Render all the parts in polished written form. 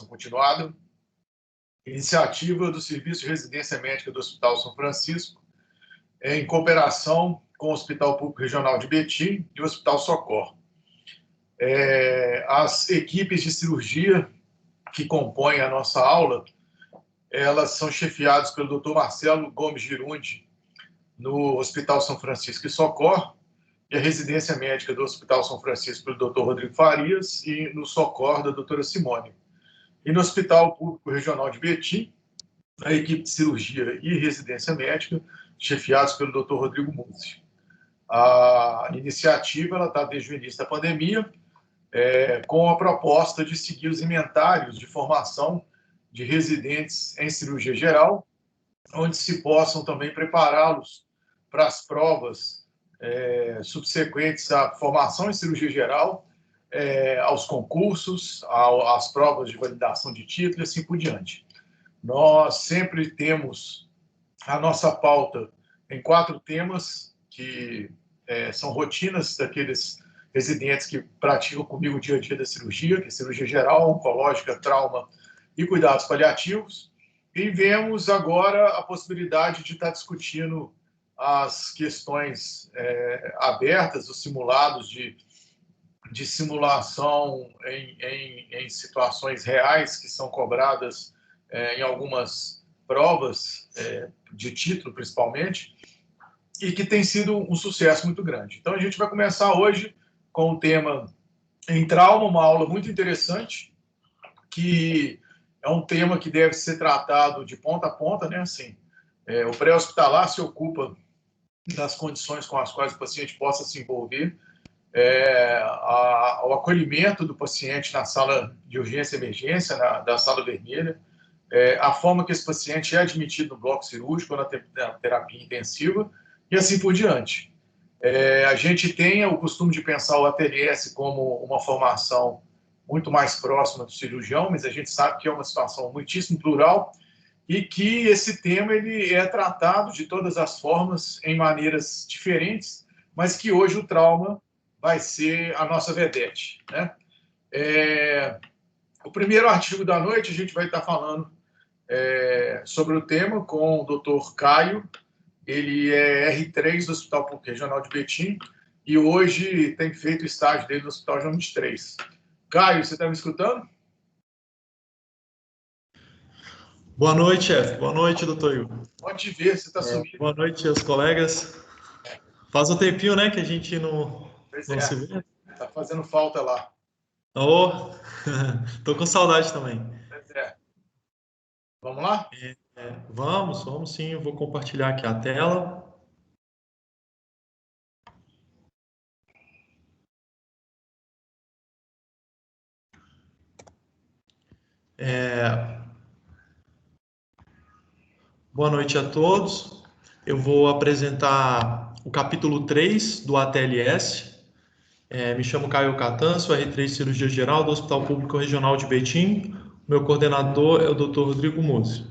continuada, iniciativa do Serviço de Residência Médica do Hospital São Francisco, em cooperação com o Hospital Público Regional de Betim e o Hospital Socorro. As equipes de cirurgia que compõem a nossa aula, elas são chefiadas pelo Dr. Marcelo Gomes Girundi, no Hospital São Francisco e Socorro, e a residência médica do Hospital São Francisco pelo Dr. Rodrigo Farias e no Socorro da doutora Simone. E no Hospital Público Regional de Betim, a equipe de cirurgia e residência médica, chefiados pelo Dr. Rodrigo Mussi. A iniciativa está desde o início da pandemia, com a proposta de seguir os inventários de formação de residentes em cirurgia geral, onde se possam também prepará-los para as provas subsequentes à formação em cirurgia geral, aos concursos, às provas de validação de título e assim por diante. Nós sempre temos a nossa pauta em 4 temas, que são rotinas daqueles residentes que praticam comigo o dia a dia da cirurgia, que é cirurgia geral, oncológica, trauma e cuidados paliativos. E vemos agora a possibilidade de estar discutindo as questões abertas, os simulados de simulação em situações reais que são cobradas em algumas provas de título, principalmente, e que tem sido um sucesso muito grande. Então, a gente vai começar hoje com o tema em trauma, uma aula muito interessante, que é um tema que deve ser tratado de ponta a ponta, né? Assim, o pré-hospitalar se ocupa das condições com as quais o paciente possa se envolver, o acolhimento do paciente na sala de urgência e emergência, da sala vermelha, a forma que esse paciente é admitido no bloco cirúrgico, na terapia intensiva, e assim por diante. A gente tem o costume de pensar o ATLS como uma formação muito mais próxima do cirurgião, mas a gente sabe que é uma situação muitíssimo plural e que esse tema ele é tratado de todas as formas, em maneiras diferentes, mas que hoje o trauma vai ser a nossa vedete, né? O primeiro artigo da noite, a gente vai estar falando sobre o tema com o Dr. Caio. Ele é R3 do Hospital Público Regional de Betim e hoje tem feito o estágio dele no Hospital João 23. Caio, você está me escutando? Boa noite, chefe. Boa noite, doutor Igor. Pode te ver, você está sumindo. Boa noite aos colegas. Faz um tempinho, né, que a gente não se vê. Está fazendo falta lá. Tô com saudade também. Pois é. Vamos lá? Vamos sim. Eu vou compartilhar aqui a tela. Boa noite a todos. Eu vou apresentar o capítulo 3 do ATLS. Me chamo Caio Catan, sou R3 Cirurgia Geral do Hospital Público Regional de Betim. Meu coordenador é o Dr. Rodrigo Mussi.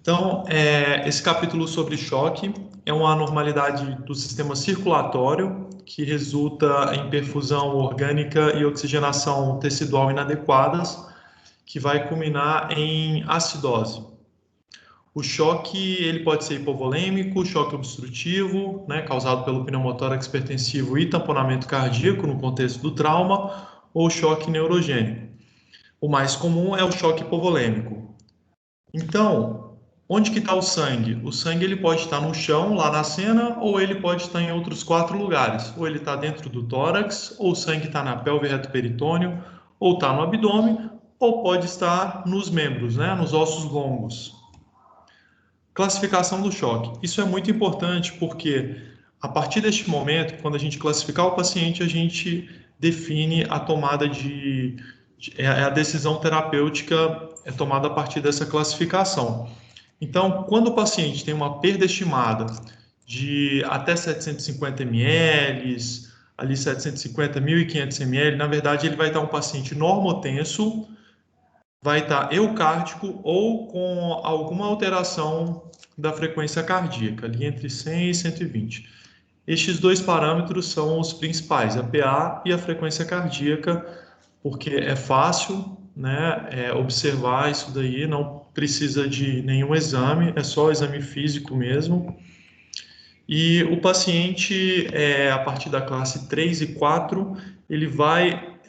Então, esse capítulo sobre choque é uma anormalidade do sistema circulatório que resulta em perfusão orgânica e oxigenação tecidual inadequadas, que vai culminar em acidose. O choque ele pode ser hipovolêmico, choque obstrutivo, né, causado pelo pneumotórax hipertensivo e tamponamento cardíaco no contexto do trauma, ou choque neurogênico. O mais comum é o choque hipovolêmico. Então, onde que está o sangue? O sangue ele pode estar no chão, lá na cena, ou ele pode estar em outros 4 lugares. Ou ele está dentro do tórax, ou o sangue está na pelve reto peritônio, ou está no abdômen, ou pode estar nos membros, né, nos ossos longos. Classificação do choque. Isso é muito importante porque, a partir deste momento, quando a gente classificar o paciente, a gente define a tomada a decisão terapêutica é tomada a partir dessa classificação. Então, quando o paciente tem uma perda estimada de até 750 ml, ali 750, 1.500 ml, na verdade ele vai estar um paciente normotenso, vai estar eucárdico ou com alguma alteração da frequência cardíaca, ali entre 100 e 120. Estes 2 parâmetros são os principais, a PA e a frequência cardíaca, porque é fácil, né, observar isso daí, não precisa de nenhum exame, é só exame físico mesmo. E o paciente, a partir da classe 3 e 4,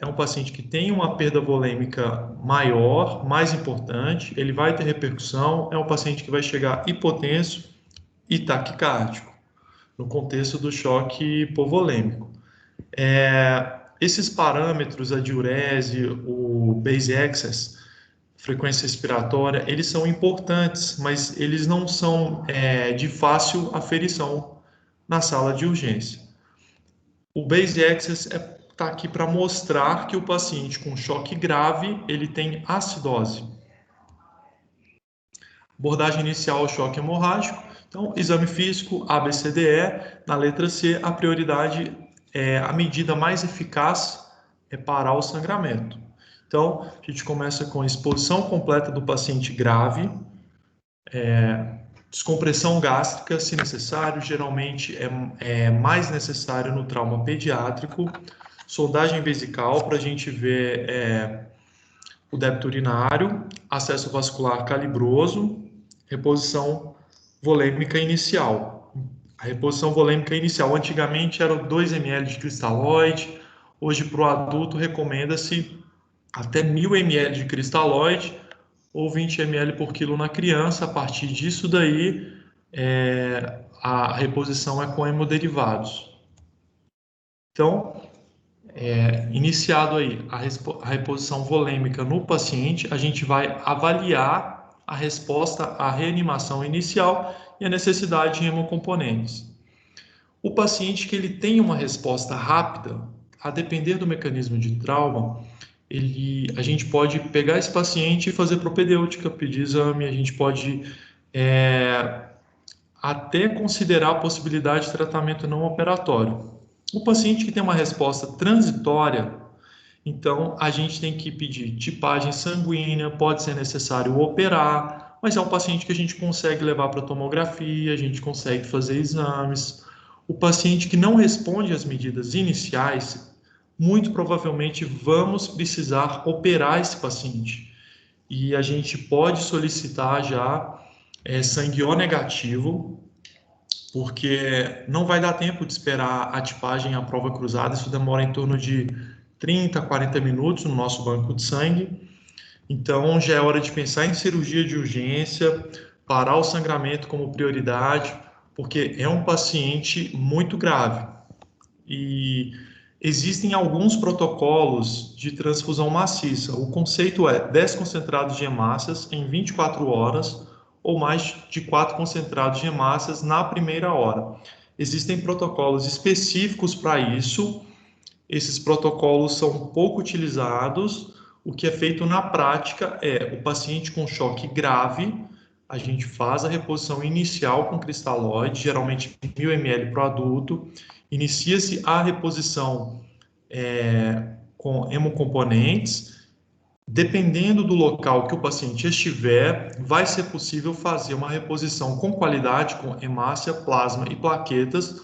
é um paciente que tem uma perda volêmica maior, mais importante, ele vai ter repercussão, é um paciente que vai chegar hipotenso e taquicárdico, no contexto do choque hipovolêmico. Esses parâmetros, a diurese, o base excess, frequência respiratória, eles são importantes, mas eles não são de fácil aferição na sala de urgência. O base excess está aqui para mostrar que o paciente com choque grave, ele tem acidose. Abordagem inicial ao choque hemorrágico. Então, exame físico, ABCDE. Na letra C, a prioridade a medida mais eficaz é parar o sangramento. Então, a gente começa com a exposição completa do paciente grave, descompressão gástrica, se necessário, geralmente é mais necessário no trauma pediátrico, sondagem vesical para a gente ver o débito urinário, acesso vascular calibroso, reposição volêmica inicial. A reposição volêmica inicial antigamente era 2 ml de cristalóide, hoje para o adulto recomenda-se até 1000 ml de cristalóide ou 20 ml por quilo na criança. A partir disso daí, a reposição é com hemoderivados. Então, iniciado aí a reposição volêmica no paciente, a gente vai avaliar a resposta à reanimação inicial e a necessidade de hemocomponentes. O paciente que ele tem uma resposta rápida, a depender do mecanismo de trauma, a gente pode pegar esse paciente e fazer propedêutica, pedir exame, a gente pode até considerar a possibilidade de tratamento não operatório. O paciente que tem uma resposta transitória, então a gente tem que pedir tipagem sanguínea, pode ser necessário operar, mas é um paciente que a gente consegue levar para tomografia, a gente consegue fazer exames. O paciente que não responde às medidas iniciais, muito provavelmente vamos precisar operar esse paciente. E a gente pode solicitar já sangue O negativo, porque não vai dar tempo de esperar a tipagem e a prova cruzada, isso demora em torno de 30 a 40 minutos no nosso banco de sangue. Então já é hora de pensar em cirurgia de urgência, parar o sangramento como prioridade, porque é um paciente muito grave. E existem alguns protocolos de transfusão maciça. O conceito é 10 concentrados de hemácias em 24 horas ou mais de 4 concentrados de hemácias na primeira hora. Existem protocolos específicos para isso. Esses protocolos são pouco utilizados. O que é feito na prática é o paciente com choque grave, a gente faz a reposição inicial com cristalóide, geralmente 1000 ml para o adulto, inicia-se a reposição com hemocomponentes. Dependendo do local que o paciente estiver, vai ser possível fazer uma reposição com qualidade, com hemácia, plasma e plaquetas.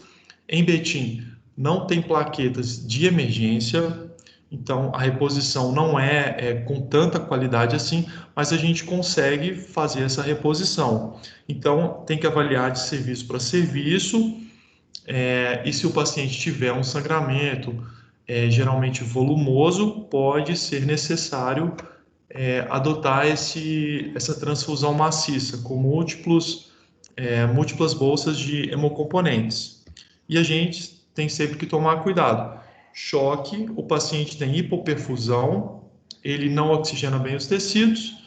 Em Betim, não tem plaquetas de emergência, então a reposição não é com tanta qualidade assim, mas a gente consegue fazer essa reposição. Então, tem que avaliar de serviço para serviço, e se o paciente tiver um sangramento, geralmente volumoso, pode ser necessário adotar essa transfusão maciça com múltiplas bolsas de hemocomponentes. E a gente tem sempre que tomar cuidado. Choque, o paciente tem hipoperfusão, ele não oxigena bem os tecidos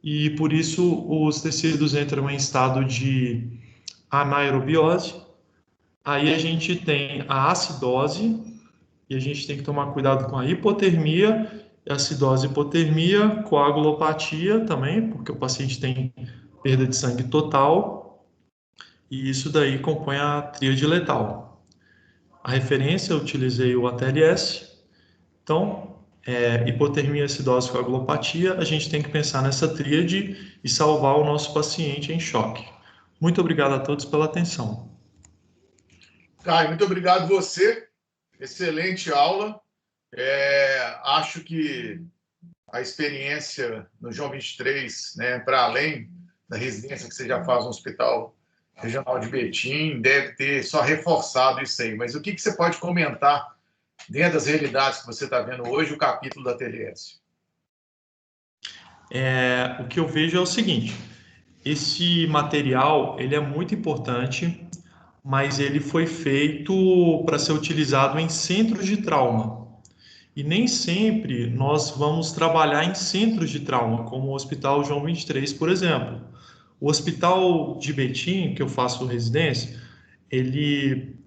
e por isso os tecidos entram em estado de anaerobiose. Aí a gente tem a acidose e a gente tem que tomar cuidado com a hipotermia, acidose e hipotermia, coagulopatia também, porque o paciente tem perda de sangue total e isso daí compõe a tríade letal. A referência, eu utilizei o ATLS. Então, hipotermia, acidose, coagulopatia, a gente tem que pensar nessa tríade e salvar o nosso paciente em choque. Muito obrigado a todos pela atenção. Caio, muito obrigado você. Excelente aula. A acho que a experiência no João 23, né, para além da residência que você já faz no Hospital Regional de Betim, deve ter só reforçado isso aí. Mas o que você pode comentar dentro das realidades que você está vendo hoje, o capítulo da TLS? O que eu vejo é o seguinte: esse material ele é muito importante, mas ele foi feito para ser utilizado em centros de trauma. E nem sempre nós vamos trabalhar em centros de trauma, como o Hospital João 23, por exemplo. O Hospital de Betim, que eu faço residência, ele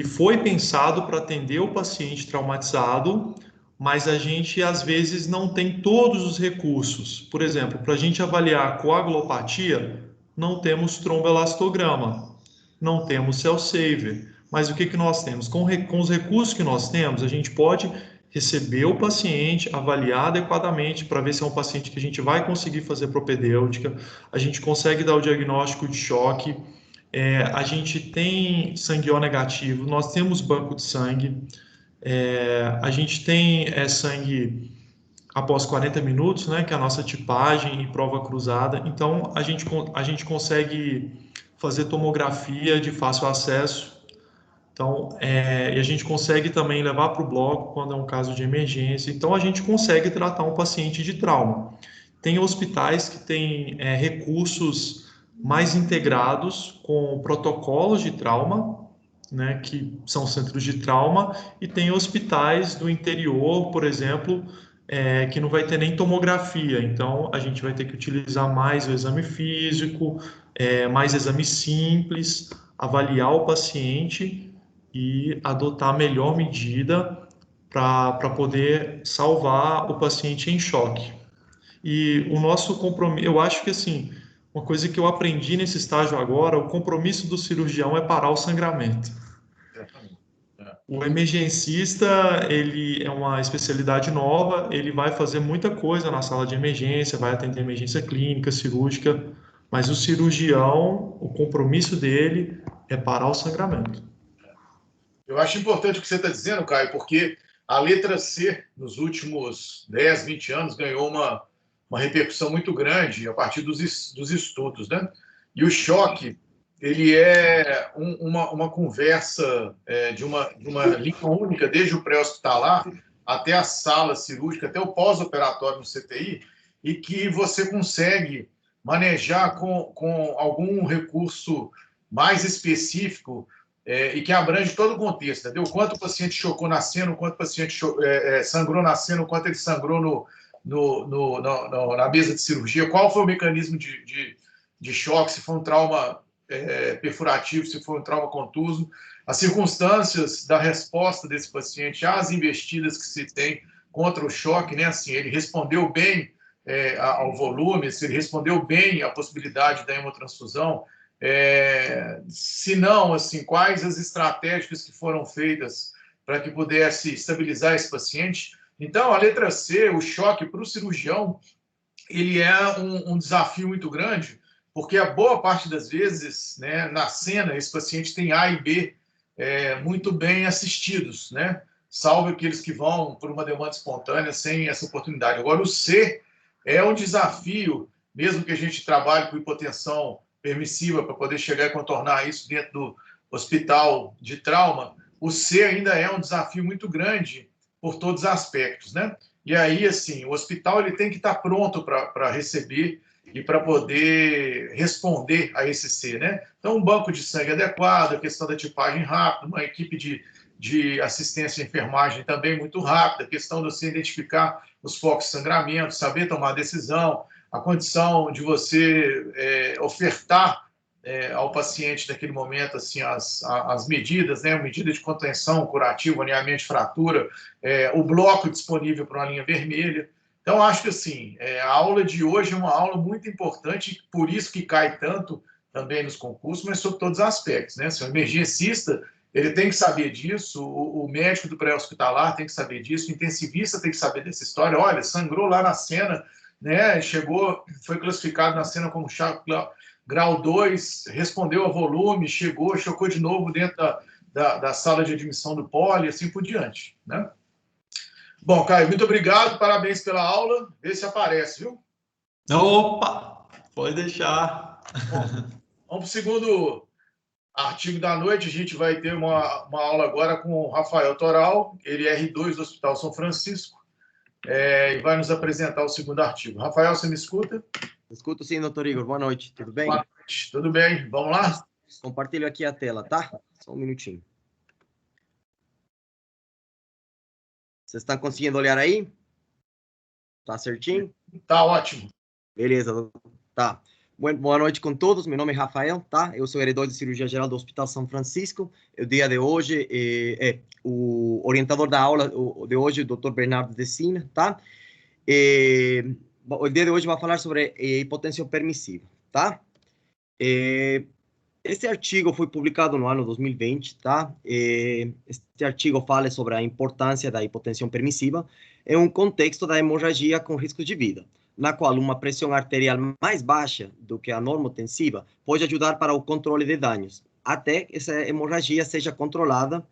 foi pensado para atender o paciente traumatizado, mas a gente às vezes não tem todos os recursos. Por exemplo, para a gente avaliar a coagulopatia, não temos tromboelastograma, não temos cell saver. Mas o que nós temos? Com os recursos que nós temos, a gente pode receber o paciente, avaliar adequadamente para ver se é um paciente que a gente vai conseguir fazer propedêutica, a gente consegue dar o diagnóstico de choque, a gente tem sangue O negativo, nós temos banco de sangue, a gente tem sangue após 40 minutos, né, que é a nossa tipagem e prova cruzada. Então, a gente consegue fazer tomografia de fácil acesso. Então, e a gente consegue também levar para o bloco quando é um caso de emergência. Então, a gente consegue tratar um paciente de trauma. Tem hospitais que têm recursos mais integrados com protocolos de trauma, né, que são centros de trauma, e tem hospitais do interior, por exemplo, que não vai ter nem tomografia. Então, a gente vai ter que utilizar mais o exame físico, mais exame simples, avaliar o paciente e adotar a melhor medida para poder salvar o paciente em choque. E o nosso compromisso, eu acho que assim, uma coisa que eu aprendi nesse estágio agora, o compromisso do cirurgião é parar o sangramento. O emergencista, ele é uma especialidade nova, ele vai fazer muita coisa na sala de emergência, vai atender emergência clínica, cirúrgica, mas o cirurgião, o compromisso dele é parar o sangramento. Eu acho importante o que você está dizendo, Caio, porque a letra C, nos últimos 10, 20 anos, ganhou uma repercussão muito grande a partir dos estudos, né? E o choque, ele é uma conversa de uma linha única, desde o pré-hospitalar até a sala cirúrgica, até o pós-operatório no CTI, e que você consegue manejar com algum recurso mais específico e que abrange todo o contexto, entendeu? Quanto o paciente chocou na cena, quanto o paciente sangrou na cena, quanto ele sangrou na mesa de cirurgia, qual foi o mecanismo de choque, se foi um trauma perfurativo, se foi um trauma contuso, as circunstâncias da resposta desse paciente às investidas que se tem contra o choque, né? Assim, ele respondeu bem ao volume, se ele respondeu bem à possibilidade da hemotransfusão, se não, assim, quais as estratégias que foram feitas para que pudesse estabilizar esse paciente. Então, a letra C, o choque para o cirurgião, ele é um desafio muito grande, porque a boa parte das vezes, né, na cena, esse paciente tem A e B muito bem assistidos, né? Salvo aqueles que vão por uma demanda espontânea sem essa oportunidade. Agora, o C é um desafio, mesmo que a gente trabalhe com hipotensão permissiva para poder chegar e contornar isso dentro do hospital de trauma, o C ainda é um desafio muito grande por todos os aspectos, né? E aí, assim, o hospital ele tem que estar pronto para receber e para poder responder a esse C, né? Então, um banco de sangue adequado, a questão da tipagem rápida, uma equipe de assistência e enfermagem também muito rápida, a questão de você identificar os focos de sangramento, saber tomar decisão, a condição de você ofertar ao paciente naquele momento assim as medidas, né, medida de contenção, curativo, alinhamento de fratura, o bloco disponível para uma linha vermelha. Então, acho que assim, a aula de hoje é uma aula muito importante, por isso que cai tanto também nos concursos, mas sobre todos os aspectos, né? Se o emergencista, ele tem que saber disso, o médico do pré-hospitalar tem que saber disso, o intensivista tem que saber dessa história. Olha, sangrou lá na cena, né? Chegou, foi classificado na cena como grau 2, respondeu ao volume, chocou de novo dentro da sala de admissão do poli, e assim por diante, né? Bom, Caio, muito obrigado, parabéns pela aula. Vê se aparece, viu? Opa, pode deixar. Bom, vamos para o segundo artigo da noite. A gente vai ter uma aula agora com o Rafael Toral, ele é R2 do Hospital São Francisco, e vai nos apresentar o segundo artigo. Rafael, você me escuta? Escuto sim, doutor Igor. Boa noite. Tudo bem? Boa noite. Tudo bem? Vamos lá? Compartilho aqui a tela, tá? Só um minutinho. Vocês estão conseguindo olhar aí? Tá certinho? Tá ótimo. Beleza, tá. Boa noite com todos. Meu nome é Rafael, tá? Eu sou R2 de Cirurgia Geral do Hospital São Francisco. O dia de hoje o orientador da aula de hoje, o Dr. Bernardo Dessina, tá? O dia de hoje vai falar sobre hipotensão permissiva, tá? Este artigo foi publicado no ano 2020, tá? Este artigo fala sobre a importância da hipotensão permissiva em um contexto da hemorragia com risco de vida, na qual uma pressão arterial mais baixa do que a normotensiva pode ajudar para o controle de danos, até que essa hemorragia seja controlada.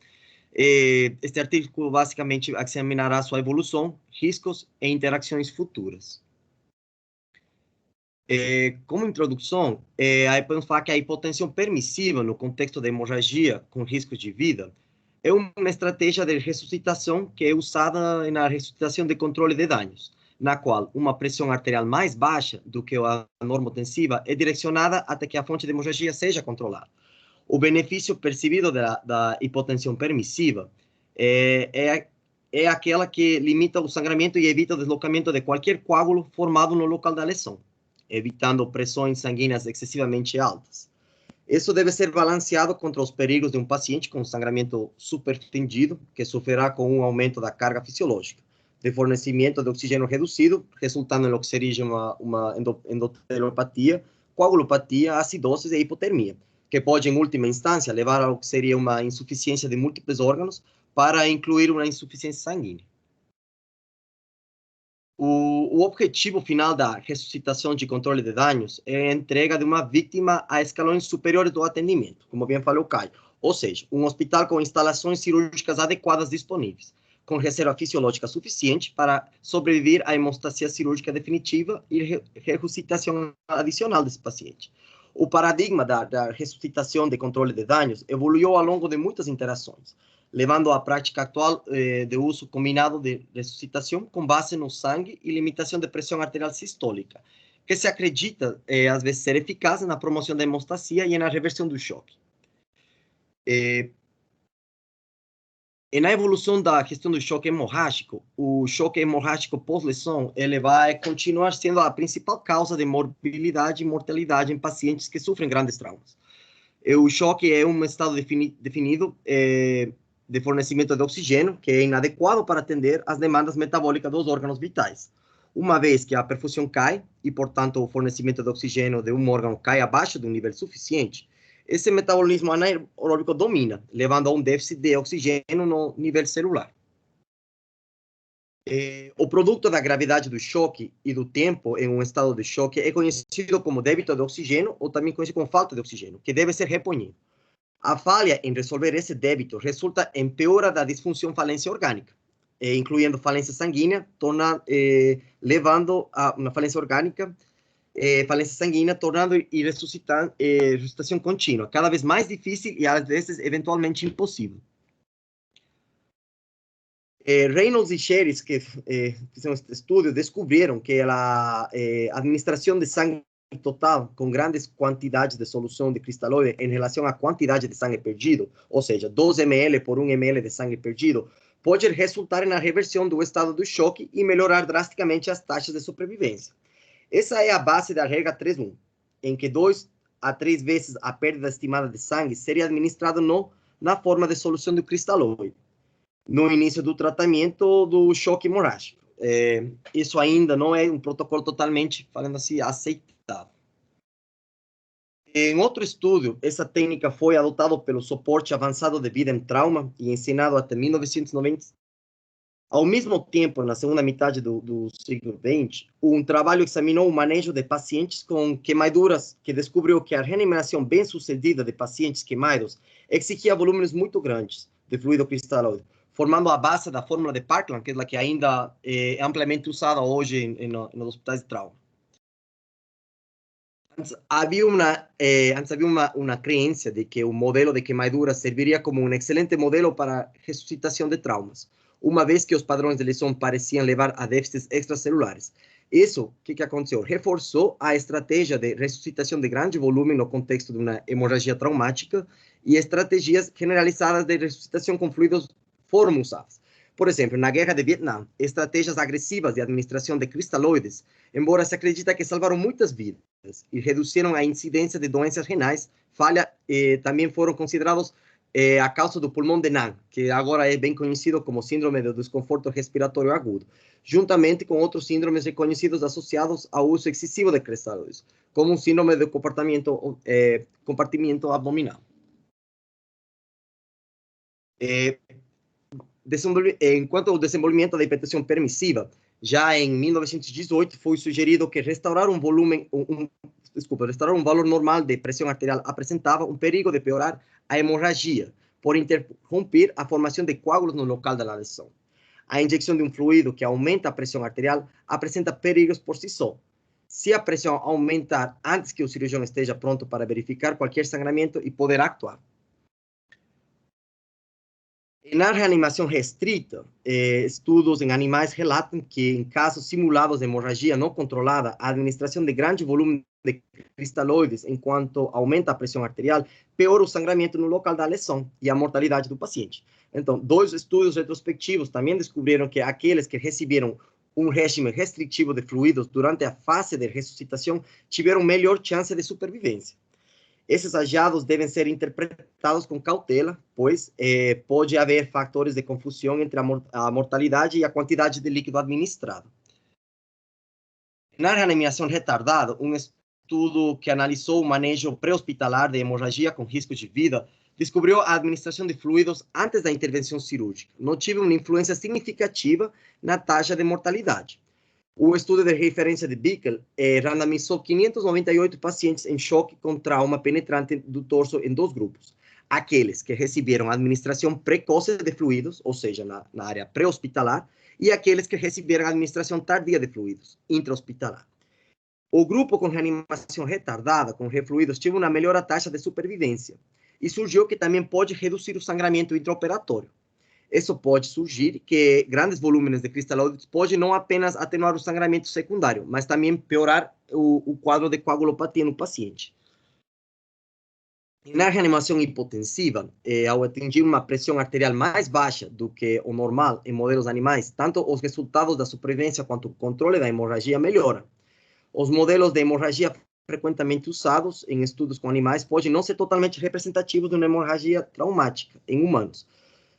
Este artigo basicamente examinará sua evolução, riscos e interações futuras. Como introdução, podemos falar que a hipotensão permissiva no contexto da hemorragia com risco de vida é uma estratégia de ressuscitação que é usada na ressuscitação de controle de danos, na qual uma pressão arterial mais baixa do que a normotensiva é direcionada até que a fonte de hemorragia seja controlada. O benefício percebido da hipotensão permissiva é aquela que limita o sangramento e evita o deslocamento de qualquer coágulo formado no local da lesão, evitando pressões sanguíneas excessivamente altas. Isso deve ser balanceado contra os perigos de um paciente com sangramento supertendido, que sofrerá com um aumento da carga fisiológica, de fornecimento de oxigênio reduzido, resultando em o que seria uma endoteliopatía, coagulopatia, acidose e hipotermia, que pode, em última instância, levar ao que seria uma insuficiência de múltiplos órgãos, para incluir uma insuficiência sanguínea. O objetivo final da ressuscitação de controle de danos é a entrega de uma vítima a escalões superiores do atendimento, como bem falou o Caio, ou seja, um hospital com instalações cirúrgicas adequadas disponíveis, com reserva fisiológica suficiente para sobreviver à hemostasia cirúrgica definitiva e ressuscitação adicional desse paciente. O paradigma da ressuscitação de controle de danos evoluiu ao longo de muitas interações, levando à prática atual de uso combinado de ressuscitação com base no sangue e limitação de pressão arterial sistólica, que se acredita, às vezes, ser eficaz na promoção da hemostasia e na reversão do choque. E na evolução da questão do choque hemorrágico, o choque hemorrágico pós-lesão, ele vai continuar sendo a principal causa de morbilidade e mortalidade em pacientes que sofrem grandes traumas. O choque é um estado definido de fornecimento de oxigênio, que é inadequado para atender às demandas metabólicas dos órgãos vitais. Uma vez que a perfusão cai, e, portanto, o fornecimento de oxigênio de um órgão cai abaixo de um nível suficiente, esse metabolismo anaeróbico domina, levando a um déficit de oxigênio no nível celular. O produto da gravidade do choque e do tempo em um estado de choque é conhecido como débito de oxigênio, ou também conhecido como falta de oxigênio, que deve ser reponhido. A falha em resolver esse débito resulta em piora da disfunção falência orgânica, incluindo falência sanguínea, levando a uma falência orgânica, falência sanguínea, tornando e ressuscitação contínua, cada vez mais difícil e, às vezes, eventualmente impossível. Reynolds e Sheres, que fizeram este estudo, descobriram que a administração de sangue total com grandes quantidades de solução de cristalóide em relação à quantidade de sangue perdido, ou seja, 2 ml por 1 ml de sangue perdido, pode resultar na reversão do estado do choque e melhorar drasticamente as taxas de sobrevivência. Essa é a base da regra 3.1, em que 2 a 3 vezes a perda estimada de sangue seria administrada na forma de solução do cristalóide, no início do tratamento do choque hemorrágico. Isso ainda não é um protocolo totalmente, falando assim, aceitável. Em outro estudo, essa técnica foi adotada pelo suporte avançado de vida em trauma e ensinado até 1990. Ao mesmo tempo, na segunda metade do século XX, um trabalho examinou o manejo de pacientes com queimaduras, que descobriu que a reanimação bem-sucedida de pacientes queimados exigia volumes muito grandes de fluido cristalóide, formando a base da fórmula de Parkland, que é a que ainda é amplamente usada hoje nos hospitais de trauma. Antes havia uma crença de que o modelo de queimadura serviria como um excelente modelo para ressuscitação de traumas, uma vez que os padrões de lesão pareciam levar a déficits extracelulares. Isso, o que aconteceu? Reforçou a estratégia de ressuscitação de grande volume no contexto de uma hemorragia traumática e estratégias generalizadas de ressuscitação com fluidos foram usadas. Por exemplo, na Guerra de Vietnã, estratégias agressivas de administração de cristalóides, embora se acredita que salvaram muitas vidas e reduziram a incidência de doenças renais, também foram considerados a causa do pulmão de Nan, que agora é bem conhecido como síndrome do desconforto respiratório agudo, juntamente com outros síndromes reconhecidos associados ao uso excessivo de cristalóides, como o síndrome do compartimento abdominal. Enquanto ao desenvolvimento da hipertensão permissiva, já em 1918 foi sugerido que restaurar um valor normal de pressão arterial apresentava um perigo de piorar a hemorragia, por interromper a formação de coágulos no local da lesão. A injeção de um fluido que aumenta a pressão arterial apresenta perigos por si só. Se a pressão aumentar antes que o cirurgião esteja pronto para verificar qualquer sangramento e poder actuar. Na reanimação restrita, estudos em animais relatam que, em casos simulados de hemorragia não controlada, a administração de grande volume de cristalóides, enquanto aumenta a pressão arterial, piora o sangramento no local da lesão e a mortalidade do paciente. Então, 2 estudos retrospectivos também descobriram que aqueles que receberam um regime restritivo de fluidos durante a fase de ressuscitação tiveram melhor chance de supervivência. Esses achados devem ser interpretados com cautela, pois pode haver fatores de confusão entre a mortalidade e a quantidade de líquido administrado. Na reanimação retardada, um estudo que analisou o manejo pré-hospitalar de hemorragia com risco de vida descobriu a administração de fluidos antes da intervenção cirúrgica. Não tive uma influência significativa na taxa de mortalidade. O estudo de referência de Bickel randomizou 598 pacientes em choque com trauma penetrante do torso em 2 grupos. Aqueles que receberam administração precoce de fluidos, ou seja, na área pré-hospitalar, e aqueles que receberam administração tardia de fluidos, intra-hospitalar. O grupo com reanimação retardada com refluidos teve uma melhor taxa de supervivência e surgiu que também pode reduzir o sangramento intraoperatório. Isso pode surgir que grandes volumes de cristalóides podem não apenas atenuar o sangramento secundário, mas também piorar o quadro de coagulopatia no paciente. Na reanimação hipotensiva, ao atingir uma pressão arterial mais baixa do que o normal em modelos animais, tanto os resultados da supervivência quanto o controle da hemorragia melhoram. Os modelos de hemorragia frequentemente usados em estudos com animais podem não ser totalmente representativos de uma hemorragia traumática em humanos.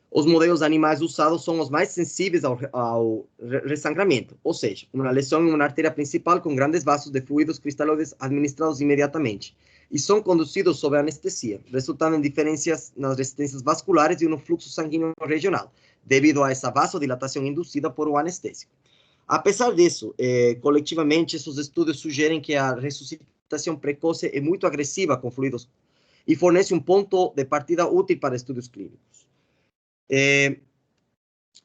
Os modelos animais usados são os mais sensíveis ao ressangramento, ou seja, uma lesão em uma artéria principal com grandes vasos de fluidos cristalóides administrados imediatamente, e são conduzidos sob anestesia, resultando em diferenças nas resistências vasculares e no fluxo sanguíneo regional, devido a essa vasodilatação induzida por o anestésico. Apesar disso, coletivamente, esses estudos sugerem que a ressuscitação precoce é muito agressiva com fluidos e fornece um ponto de partida útil para estudos clínicos.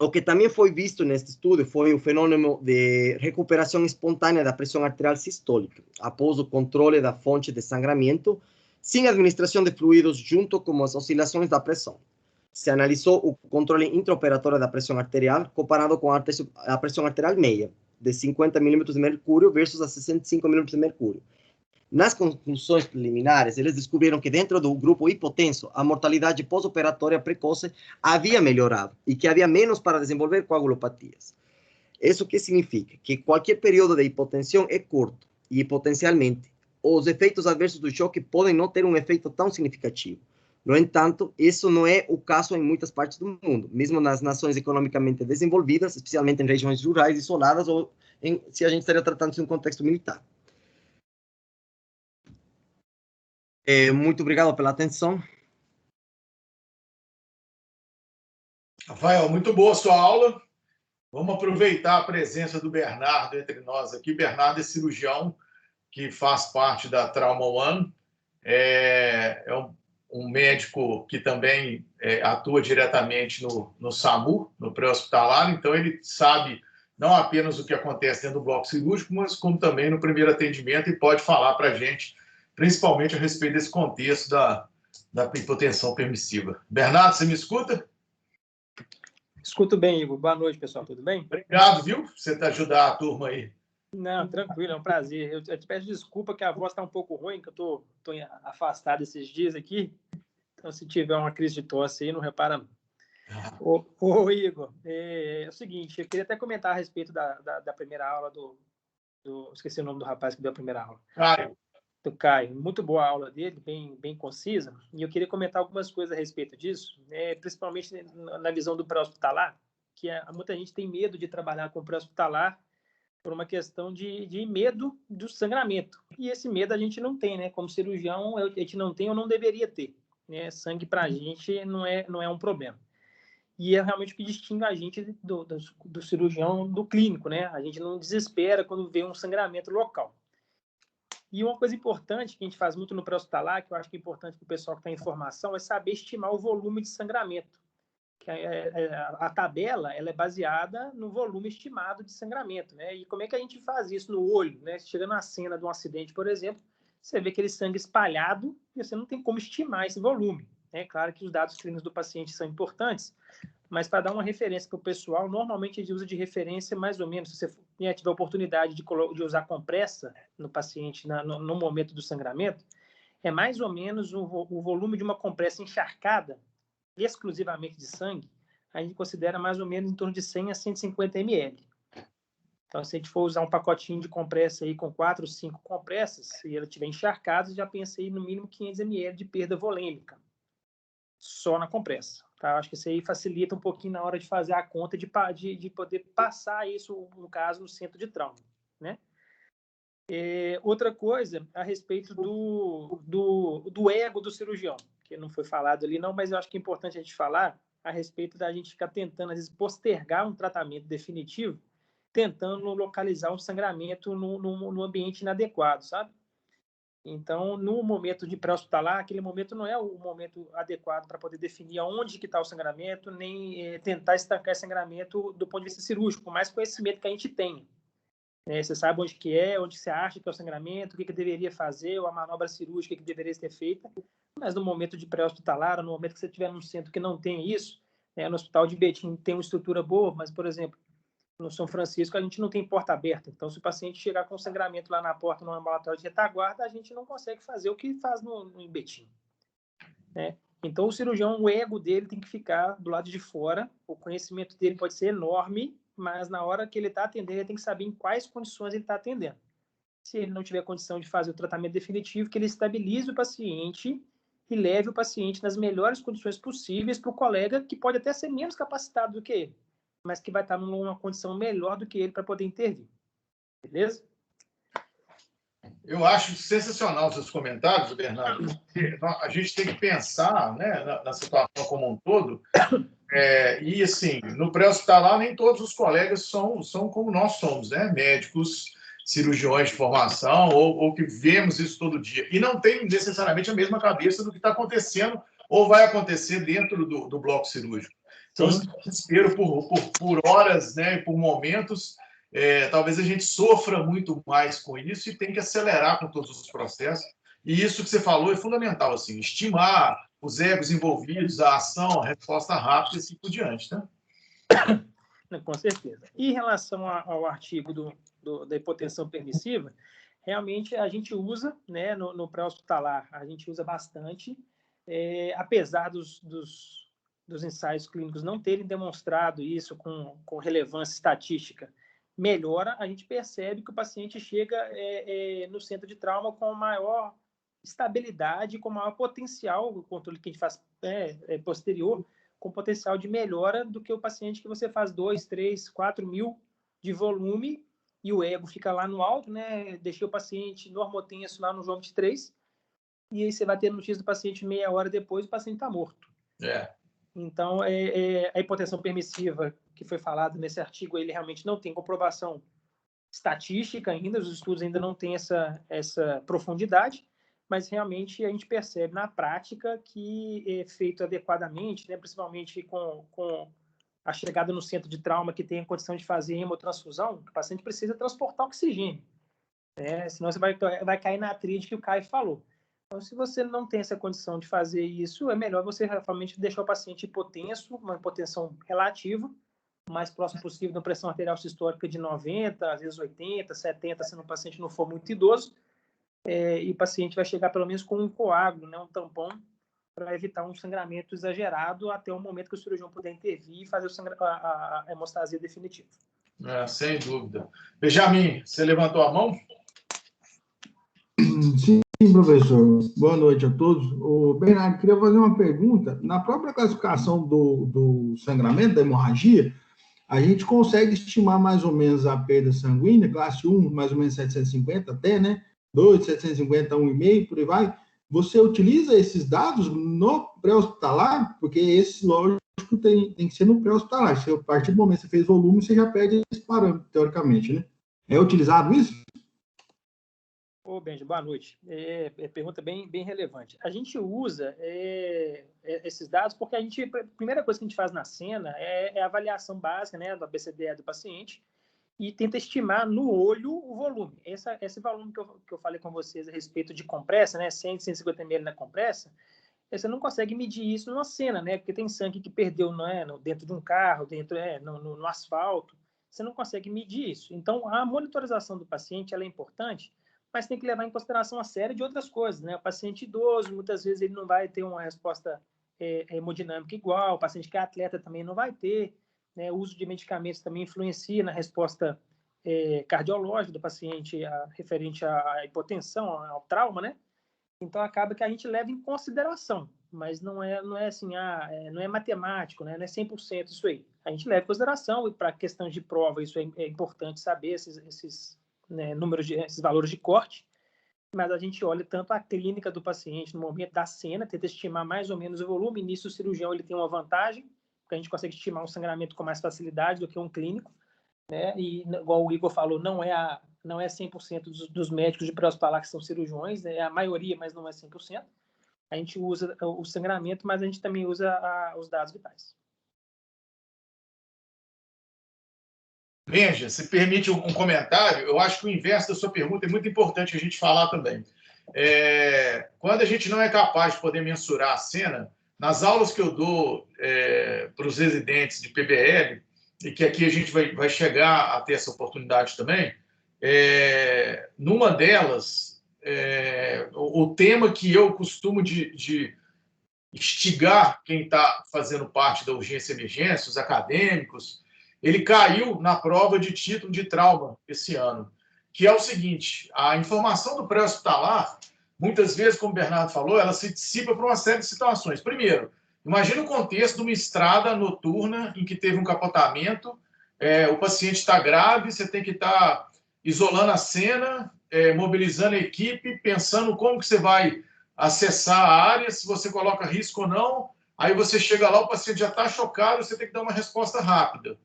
O que também foi visto neste estudo foi o fenômeno de recuperação espontânea da pressão arterial sistólica, após o controle da fonte de sangramento, sem administração de fluidos junto com as oscilações da pressão. Se analisou o controle intraoperatório da pressão arterial comparado com a pressão arterial meia, de 50 mm de mercúrio versus a 65 mm de mercúrio. Nas conclusões preliminares, eles descobriram que dentro do grupo hipotenso, a mortalidade pós-operatória precoce havia melhorado e que havia menos para desenvolver coagulopatias. Isso que significa? Que qualquer período de hipotensão é curto e, potencialmente, os efeitos adversos do choque podem não ter um efeito tão significativo. No entanto, isso não é o caso em muitas partes do mundo, mesmo nas nações economicamente desenvolvidas, especialmente em regiões rurais isoladas ou se a gente estaria tratando de um contexto militar. Muito obrigado pela atenção. Rafael, muito boa a sua aula. Vamos aproveitar a presença do Bernardo entre nós aqui. Bernardo é cirurgião que faz parte da Trauma One. É um um médico que também atua diretamente no SAMU, no pré-hospitalar, então ele sabe não apenas o que acontece dentro do bloco cirúrgico, mas como também no primeiro atendimento e pode falar para a gente, principalmente a respeito desse contexto da hipotensão permissiva. Bernardo, você me escuta? Escuto bem, Igor. Boa noite, pessoal. Tudo bem? Obrigado, viu, por você ajudar a turma aí. Não, tranquilo, é um prazer. Eu te peço desculpa que a voz está um pouco ruim, que eu estou afastado esses dias aqui. Então, se tiver uma crise de tosse aí, não repara não. Ô Igor, é o seguinte, eu queria até comentar a respeito da primeira aula esqueci o nome do rapaz que deu a primeira aula. Caio. Do Caio. Muito boa a aula dele, bem concisa. E eu queria comentar algumas coisas a respeito disso, principalmente na visão do pré-hospitalar, que muita gente tem medo de trabalhar com pré-hospitalar por uma questão de medo do sangramento. E esse medo a gente não tem, né? Como cirurgião, a gente não tem ou não deveria ter. Né? Sangue para a gente não é um problema. E é realmente o que distingue a gente do cirurgião do clínico, né? A gente não desespera quando vê um sangramento local. E uma coisa importante que a gente faz muito no pré-hospitalar, que eu acho que é importante para o pessoal que está em formação, é saber estimar o volume de sangramento. A tabela ela é baseada no volume estimado de sangramento, né? E como é que a gente faz isso no olho, né? Chega na cena de um acidente, por exemplo, você vê aquele sangue espalhado e você não tem como estimar esse volume. É claro que os dados clínicos do paciente são importantes, mas para dar uma referência para o pessoal, normalmente a gente usa de referência mais ou menos, se você tiver a oportunidade de usar compressa no paciente no momento do sangramento, é mais ou menos o volume de uma compressa encharcada, exclusivamente de sangue, a gente considera mais ou menos em torno de 100 a 150 ml. Então, se a gente for usar um pacotinho de compressa aí com 4 ou 5 compressas, se ela estiver encharcada, já pensei no mínimo 500 ml de perda volêmica, só na compressa. Tá? Acho que isso aí facilita um pouquinho na hora de fazer a conta de poder passar isso, no caso, no centro de trauma. Né? Outra coisa, a respeito do ego do cirurgião, que não foi falado ali não, mas eu acho que é importante a gente falar a respeito da gente ficar tentando, às vezes, postergar um tratamento definitivo, tentando localizar um sangramento no ambiente inadequado, sabe? Então, no momento de pré-hospitalar, aquele momento não é o momento adequado para poder definir aonde que está o sangramento, nem tentar estancar esse sangramento do ponto de vista cirúrgico, por mais conhecimento que a gente tenha. Você sabe onde que onde você acha que é o sangramento, o que deveria fazer, ou a manobra cirúrgica que deveria ser feita, mas no momento de pré-hospitalar, no momento que você estiver num centro que não tem isso, no Hospital de Betim tem uma estrutura boa, mas, por exemplo, no São Francisco a gente não tem porta aberta, então se o paciente chegar com sangramento lá na porta no ambulatório de retaguarda, a gente não consegue fazer o que faz no Betim. Né? Então o cirurgião, o ego dele tem que ficar do lado de fora, o conhecimento dele pode ser enorme, mas na hora que ele está atendendo, ele tem que saber em quais condições ele está atendendo. Se ele não tiver condição de fazer o tratamento definitivo, que ele estabilize o paciente e leve o paciente nas melhores condições possíveis para o colega que pode até ser menos capacitado do que ele, mas que vai estar numa condição melhor do que ele para poder intervir. Beleza? Eu acho sensacional os seus comentários, Bernardo. A gente tem que pensar, né, na situação como um todo. E, assim, no pré-hospitalar, nem todos os colegas são como nós somos, né? Médicos, cirurgiões de formação, ou que vemos isso todo dia. E não tem necessariamente a mesma cabeça do que está acontecendo ou vai acontecer dentro do bloco cirúrgico. Então, esse desespero por horas, né, por momentos, talvez a gente sofra muito mais com isso e tem que acelerar com todos os processos. E isso que você falou é fundamental, assim, estimar os egos envolvidos, a ação, a resposta rápida e assim por diante, né? Com certeza. E em relação ao artigo da hipotensão permissiva, realmente a gente usa, né, no pré-hospitalar, a gente usa bastante, apesar dos ensaios clínicos não terem demonstrado isso com relevância estatística, melhora, a gente percebe que o paciente chega no centro de trauma com maior estabilidade, com maior potencial, o controle que a gente faz posterior, com potencial de melhora do que o paciente que você faz 2, 3, 4 mil de volume e o ego fica lá no alto, né? Deixei o paciente normotenso lá no João 23 e aí você vai ter notícia do paciente meia hora depois, o paciente está morto. Então, a hipotensão permissiva que foi falado nesse artigo, ele realmente não tem comprovação estatística ainda, os estudos ainda não têm essa profundidade, mas realmente a gente percebe na prática que é feito adequadamente, né, principalmente com a chegada no centro de trauma que tem a condição de fazer hemotransfusão, o paciente precisa transportar oxigênio, né? Senão você vai cair na tríade que o Caio falou. Então, se você não tem essa condição de fazer isso, é melhor você realmente deixar o paciente hipotenso, uma hipotensão relativa, o mais próximo possível da pressão arterial sistólica de 90, às vezes 80, 70, se o paciente não for muito idoso, e o paciente vai chegar pelo menos com um coágulo, né, um tampão, para evitar um sangramento exagerado até o momento que o cirurgião puder intervir e fazer a hemostasia definitiva. Sem dúvida. Benjamin, você levantou a mão? Sim, professor. Boa noite a todos. O Bernardo, queria fazer uma pergunta. Na própria classificação do sangramento, da hemorragia, a gente consegue estimar mais ou menos a perda sanguínea, classe 1, mais ou menos 750 até, né? 2, 750, 1,5, por aí vai. Você utiliza esses dados no pré-hospitalar? Porque esse, lógico, tem que ser no pré-hospitalar. Se a partir do momento que você fez volume, você já perde esse parâmetro, teoricamente, né? É utilizado isso? Ô, Benji, boa noite. Pergunta bem relevante. A gente usa esses dados porque a primeira coisa que a gente faz na cena é a avaliação básica, né, do ABCDE do paciente e tenta estimar no olho o volume. Esse volume que eu falei com vocês a respeito de compressa, né, 100, 150 ml na compressa, você não consegue medir isso numa cena, né, porque tem sangue que perdeu, não é, dentro de um carro, no asfalto. Você não consegue medir isso. Então, a monitorização do paciente ela é importante, mas tem que levar em consideração uma série de outras coisas, né? O paciente idoso, muitas vezes, ele não vai ter uma resposta hemodinâmica igual, o paciente que é atleta também não vai ter, né? O uso de medicamentos também influencia na resposta cardiológica do paciente referente à hipotensão, ao trauma, né? Então, acaba que a gente leva em consideração, mas não é assim, não é matemático, né? Não é 100% isso aí. A gente leva em consideração, e para questões de prova, isso é importante saber, esses né, esses valores de corte, mas a gente olha tanto a clínica do paciente no momento da cena, tenta estimar mais ou menos o volume. Nisso, o cirurgião ele tem uma vantagem, porque a gente consegue estimar um sangramento com mais facilidade do que um clínico, né? E, igual o Igor falou, não é 100% dos médicos de pré-hospitalar que são cirurgiões, né? É a maioria, mas não é 100%. A gente usa o sangramento, mas a gente também usa os dados vitais. Benja, se permite um comentário, eu acho que o inverso da sua pergunta é muito importante a gente falar também. Quando a gente não é capaz de poder mensurar a cena, nas aulas que eu dou para os residentes de PBL, e que aqui a gente vai chegar a ter essa oportunidade também, numa delas, o tema que eu costumo de instigar quem está fazendo parte da urgência e emergência, os acadêmicos, ele caiu na prova de título de trauma esse ano, que é o seguinte: a informação do pré-hospitalar, muitas vezes, como o Bernardo falou, ela se dissipa para uma série de situações. Primeiro, imagina o contexto de uma estrada noturna em que teve um capotamento, o paciente está grave, você tem que estar isolando a cena, mobilizando a equipe, pensando como que você vai acessar a área, se você coloca risco ou não. Aí você chega lá, o paciente já está chocado, você tem que dar uma resposta rápida.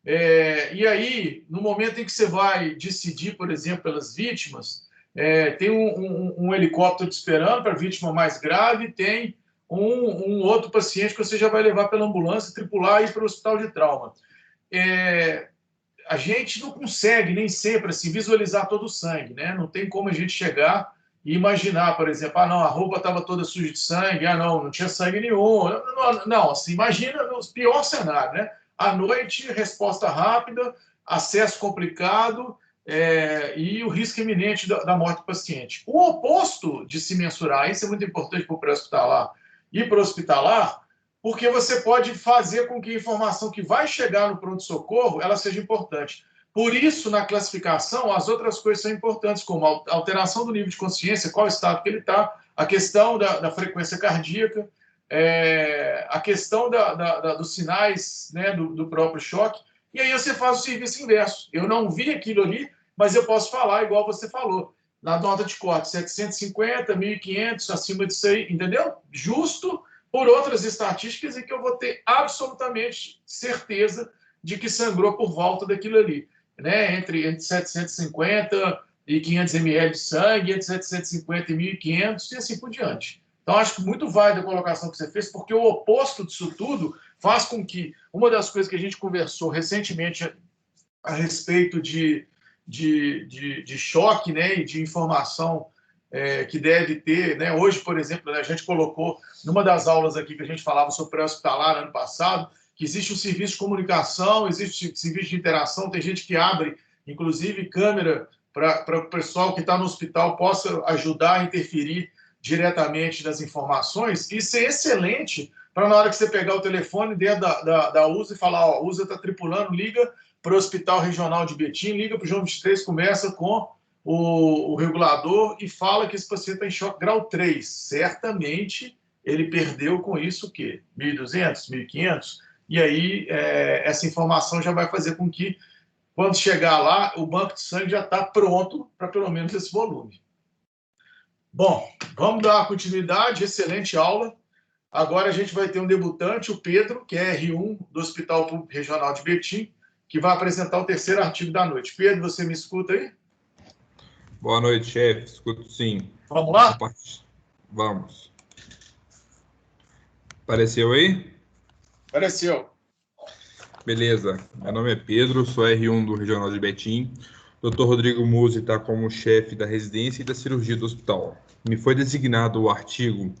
E aí, no momento em que você vai decidir, por exemplo, pelas vítimas, tem um helicóptero te esperando para a vítima mais grave, tem um outro paciente que você já vai levar pela ambulância, tripular e ir para o hospital de trauma. A gente não consegue nem sempre assim, visualizar todo o sangue, né? Não tem como a gente chegar e imaginar, por exemplo, não, a roupa estava toda suja de sangue, não tinha sangue nenhum. Não, assim, imagina o pior cenário, né? À noite, resposta rápida, acesso complicado e o risco iminente da morte do paciente. O oposto de se mensurar, isso é muito importante para o pré-hospitalar e para o hospitalar, porque você pode fazer com que a informação que vai chegar no pronto-socorro ela seja importante. Por isso, na classificação, as outras coisas são importantes, como a alteração do nível de consciência, qual estado que ele está, a questão da frequência cardíaca, a questão dos sinais, né, do próprio choque, e aí você faz o serviço inverso. Eu não vi aquilo ali, mas eu posso falar igual você falou. Na nota de corte, 750, 1.500, acima disso aí, entendeu? Justo por outras estatísticas em que eu vou ter absolutamente certeza de que sangrou por volta daquilo ali, né? Entre 750 1.500 ml de sangue, entre 750 e 1.500 e assim por diante. Então, acho que muito válida a colocação que você fez, porque o oposto disso tudo faz com que uma das coisas que a gente conversou recentemente a respeito de choque, né, e de informação que deve ter, né? Hoje, por exemplo, né, a gente colocou numa das aulas aqui que a gente falava sobre pré-hospitalar ano passado, que existe o serviço de comunicação, existe o serviço de interação, tem gente que abre, inclusive, câmera para o pessoal que está no hospital possa ajudar a interferir diretamente nas informações. Isso é excelente para na hora que você pegar o telefone dentro da USA e falar, ó, a USA está tripulando, liga para o Hospital Regional de Betim, liga para o João 23, conversa com o regulador e fala que esse paciente está em choque grau 3. Certamente ele perdeu com isso o quê? 1.200, 1.500? E aí essa informação já vai fazer com que, quando chegar lá, o banco de sangue já está pronto para pelo menos esse volume. Bom, vamos dar continuidade, excelente aula. Agora a gente vai ter um debutante, o Pedro, que é R1 do Hospital Público Regional de Betim, que vai apresentar o terceiro artigo da noite. Pedro, você me escuta aí? Boa noite, chefe. Escuto sim. Vamos lá? Vamos. Apareceu aí? Apareceu. Beleza. Meu nome é Pedro, sou R1 do Regional de Betim. Dr. Rodrigo Musi está como chefe da residência e da cirurgia do hospital. Me foi designado o artigo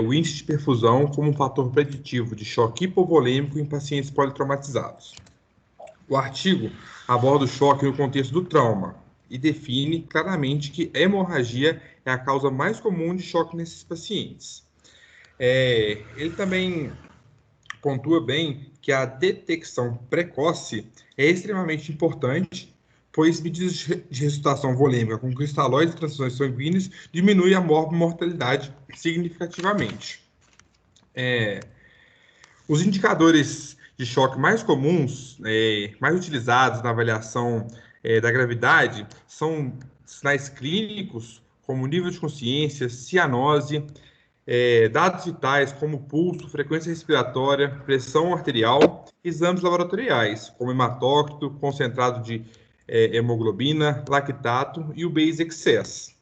o índice de perfusão como um fator preditivo de choque hipovolêmico em pacientes politraumatizados. O artigo aborda o choque no contexto do trauma e define claramente que a hemorragia é a causa mais comum de choque nesses pacientes. Ele também pontua bem que a detecção precoce é extremamente importante, pois medidas de ressuscitação volêmica com cristalóides e transfusões sanguíneas diminuem a mortalidade significativamente. Os indicadores de choque mais comuns, mais utilizados na avaliação da gravidade, são sinais clínicos, como nível de consciência, cianose, dados vitais como pulso, frequência respiratória, pressão arterial, exames laboratoriais, como hematócrito, concentrado de hemoglobina, lactato e o Base-XS.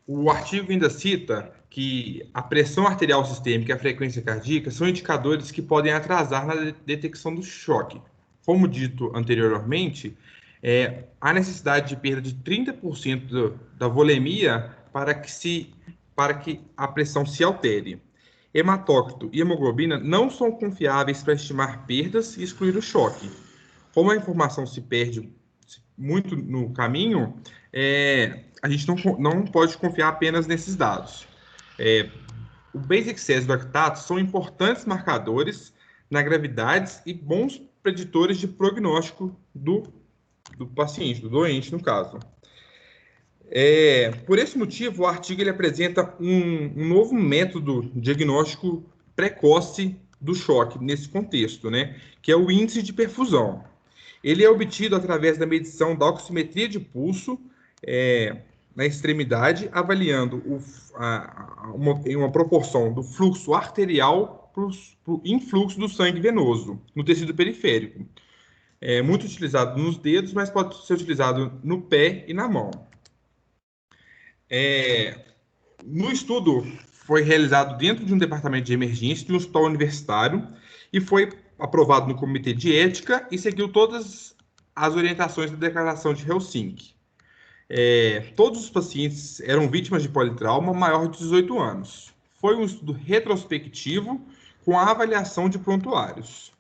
O artigo ainda cita que a pressão arterial sistêmica e a frequência cardíaca são indicadores que podem atrasar na detecção do choque. Como dito anteriormente, há necessidade de perda de 30% da volemia para que a pressão se altere. Hematócrito e hemoglobina não são confiáveis para estimar perdas e excluir o choque. Como a informação se perde muito no caminho, a gente não pode confiar apenas nesses dados. O Base-XS e o lactato são importantes marcadores na gravidade e bons preditores de prognóstico do paciente, do doente, no caso. Por esse motivo, o artigo ele apresenta um novo método diagnóstico precoce do choque nesse contexto, né, que é o índice de perfusão. Ele é obtido através da medição da oximetria de pulso na extremidade, avaliando uma proporção do fluxo arterial para o influxo do sangue venoso no tecido periférico. É muito utilizado nos dedos, mas pode ser utilizado no pé e na mão. No estudo, foi realizado dentro de um departamento de emergência de um hospital universitário e foi aprovado no Comitê de Ética e seguiu todas as orientações da Declaração de Helsinki. Todos os pacientes eram vítimas de politrauma maior de 18 anos. Foi um estudo retrospectivo com a avaliação de prontuários.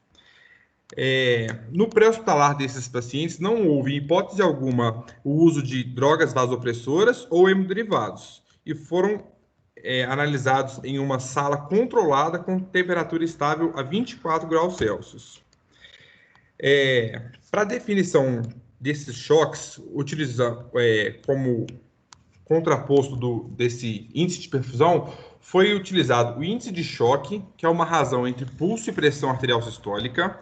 No pré-hospitalar desses pacientes, não houve, em hipótese alguma, o uso de drogas vasopressoras ou hemoderivados e foram analisados em uma sala controlada com temperatura estável a 24 graus Celsius. Para a definição desses choques, utiliza como contraposto desse índice de perfusão, foi utilizado o índice de choque, que é uma razão entre pulso e pressão arterial sistólica.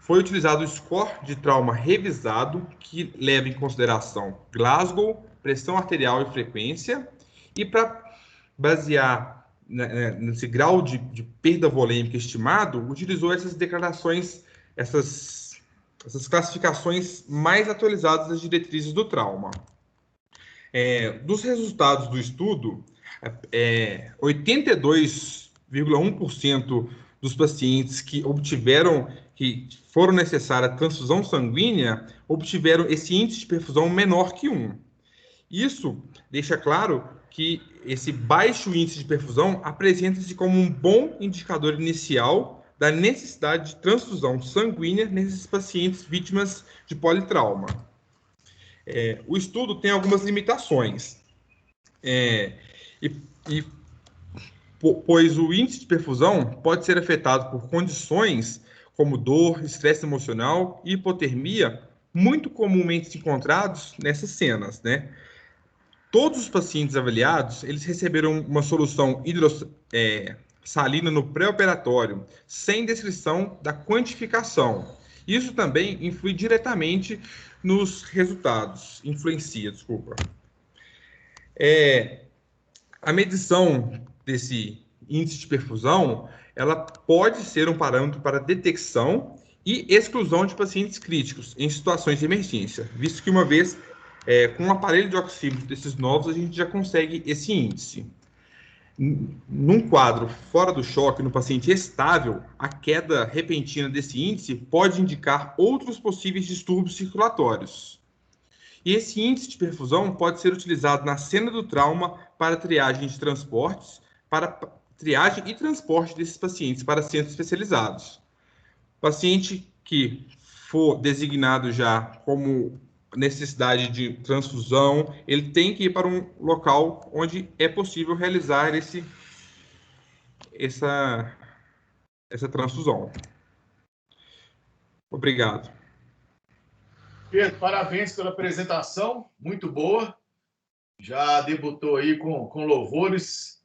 Foi utilizado o score de trauma revisado, que leva em consideração Glasgow, pressão arterial e frequência. E para basear nesse grau de perda volêmica estimado, utilizou essas declarações, essas essas classificações mais atualizadas das diretrizes do trauma. Dos resultados do estudo, 82,1% dos pacientes que foram necessária transfusão sanguínea, obtiveram esse índice de perfusão menor que 1. Isso deixa claro que esse baixo índice de perfusão apresenta-se como um bom indicador inicial da necessidade de transfusão sanguínea nesses pacientes vítimas de politrauma. O estudo tem algumas limitações, pois o índice de perfusão pode ser afetado por condições como dor, estresse emocional e hipotermia, muito comumente encontrados nessas cenas, né? Todos os pacientes avaliados, eles receberam uma solução salina no pré-operatório, sem descrição da quantificação. Isso também influi diretamente nos resultados, A medição desse índice de perfusão, ela pode ser um parâmetro para detecção e exclusão de pacientes críticos em situações de emergência, visto que uma vez, com um aparelho de oxímetro desses novos, a gente já consegue esse índice. Num quadro fora do choque, no paciente estável, a queda repentina desse índice pode indicar outros possíveis distúrbios circulatórios. E esse índice de perfusão pode ser utilizado na cena do trauma para triagem de transportes, para triagem e transporte desses pacientes para centros especializados. Paciente que for designado já como necessidade de transfusão, ele tem que ir para um local onde é possível realizar essa transfusão. Obrigado. Pedro, parabéns pela apresentação, muito boa. Já debutou aí com louvores.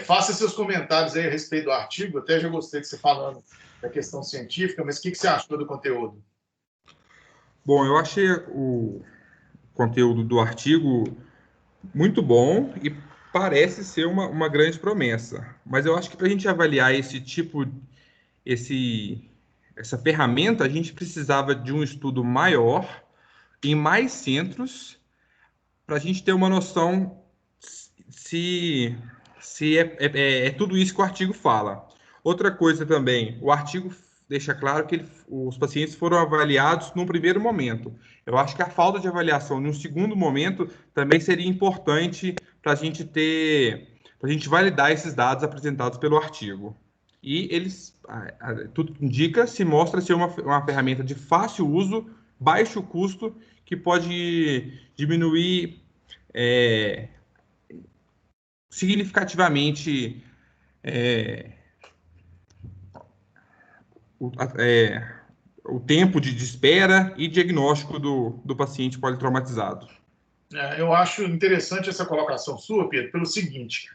Faça seus comentários aí a respeito do artigo. Até já gostei de você falando da questão científica, mas o que você achou do conteúdo? Bom, eu achei o conteúdo do artigo muito bom e parece ser uma grande promessa. Mas eu acho que para a gente avaliar essa ferramenta, a gente precisava de um estudo maior, em mais centros, para a gente ter uma noção se é tudo isso que o artigo fala. Outra coisa também, o artigo deixa claro que os pacientes foram avaliados num primeiro momento. Eu acho que a falta de avaliação num segundo momento também seria importante para a gente validar esses dados apresentados pelo artigo. E tudo indica, se mostra ser uma ferramenta de fácil uso, baixo custo, que pode diminuir significativamente o tempo de espera e diagnóstico do paciente politraumatizado. Eu acho interessante essa colocação sua, Pedro, pelo seguinte: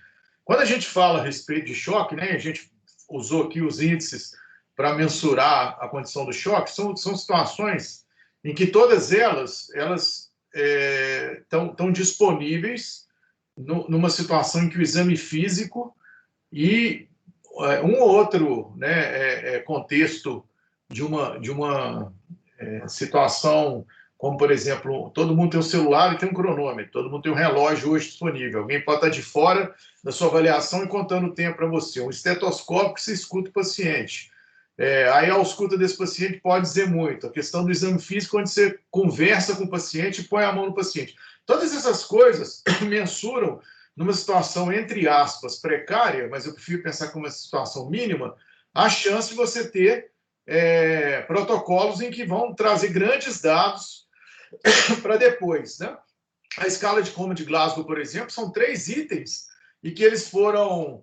quando a gente fala a respeito de choque, né, a gente usou aqui os índices para mensurar a condição do choque, são situações em que todas elas estão disponíveis numa situação em que o exame físico e um ou outro, né, contexto de uma situação, como, por exemplo, todo mundo tem um celular e tem um cronômetro, todo mundo tem um relógio hoje disponível. Alguém pode estar de fora da sua avaliação e contando o tempo para você. Um estetoscópio que você escuta o paciente. Aí a ausculta desse paciente pode dizer muito. A questão do exame físico, onde você conversa com o paciente e põe a mão no paciente. Todas essas coisas mensuram numa situação, entre aspas, precária, mas eu prefiro pensar como uma situação mínima, a chance de você ter protocolos em que vão trazer grandes dados para depois, né? A escala de coma de Glasgow, por exemplo, são 3 itens e que eles foram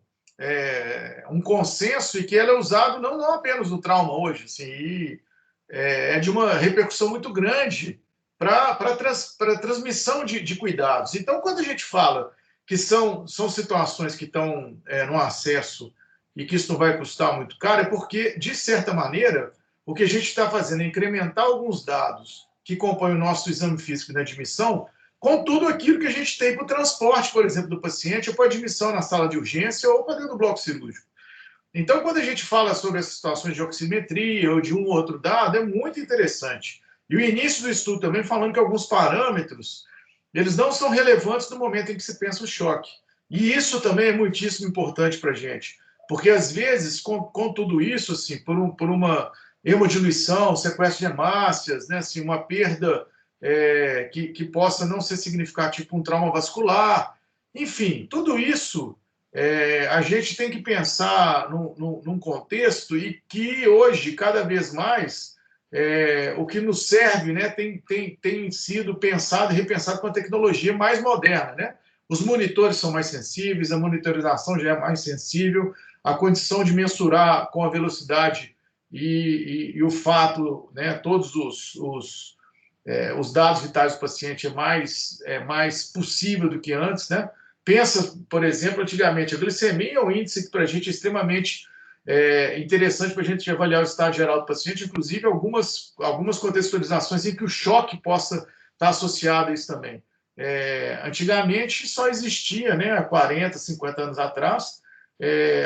um consenso e que ele é usado não apenas no trauma hoje, assim, e é de uma repercussão muito grande para transmissão de cuidados. Então, quando a gente fala que são situações que estão no acesso e que isso não vai custar muito caro, é porque, de certa maneira, o que a gente está fazendo é incrementar alguns dados que compõem o nosso exame físico na admissão, com tudo aquilo que a gente tem para o transporte, por exemplo, do paciente, ou para a admissão na sala de urgência, ou para dentro do bloco cirúrgico. Então, quando a gente fala sobre essas situações de oximetria ou de um ou outro dado, é muito interessante. E o início do estudo também falando que alguns parâmetros, eles não são relevantes no momento em que se pensa o choque. E isso também é muitíssimo importante para a gente, porque às vezes, com tudo isso, assim, por uma hemodiluição, sequestro de hemácias, né, assim, uma perda que possa não ser significativa, tipo um trauma vascular, enfim, tudo isso a gente tem que pensar num contexto e que hoje, cada vez mais, o que nos serve, né, tem sido pensado e repensado com a tecnologia mais moderna, né? Os monitores são mais sensíveis, a monitorização já é mais sensível, a condição de mensurar com a velocidade e o fato, né, todos os dados vitais do paciente é mais possível do que antes, né? Pensa, por exemplo, antigamente, a glicemia é um índice que para a gente é extremamente interessante para a gente avaliar o estado geral do paciente, inclusive algumas contextualizações em que o choque possa estar associado a isso também. Antigamente só existia, né, há 40, 50 anos atrás,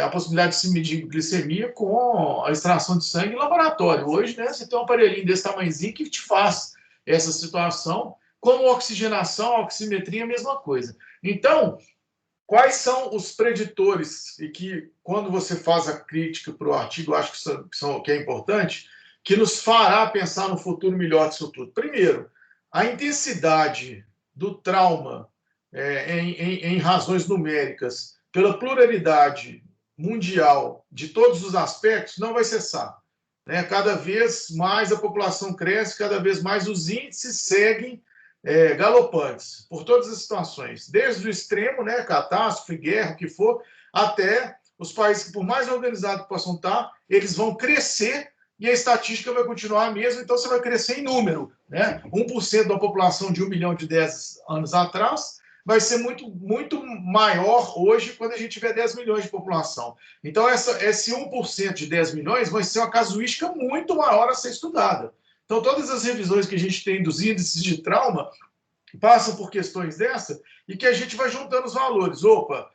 a possibilidade de se medir glicemia com a extração de sangue em laboratório. Hoje, né, você tem um aparelhinho desse tamanhozinho que te faz essa situação, como oxigenação, oximetria, a mesma coisa. Então, quais são os preditores, e que, quando você faz a crítica para o artigo, eu acho que é importante, que nos fará pensar no futuro melhor disso tudo? Primeiro, a intensidade do trauma em razões numéricas, pela pluralidade mundial de todos os aspectos, não vai cessar. Né? Cada vez mais a população cresce, cada vez mais os índices seguem galopantes, por todas as situações, desde o extremo, né, catástrofe, guerra, o que for, até os países que, por mais organizados que possam estar, eles vão crescer e a estatística vai continuar a mesma, então você vai crescer em número. Né? 1% da população de 1 milhão de 10 anos atrás vai ser muito, muito maior hoje quando a gente tiver 10 milhões de população. Então, esse 1% de 10 milhões vai ser uma casuística muito maior a ser estudada. Então, todas as revisões que a gente tem dos índices de trauma passam por questões dessa e que a gente vai juntando os valores. Opa,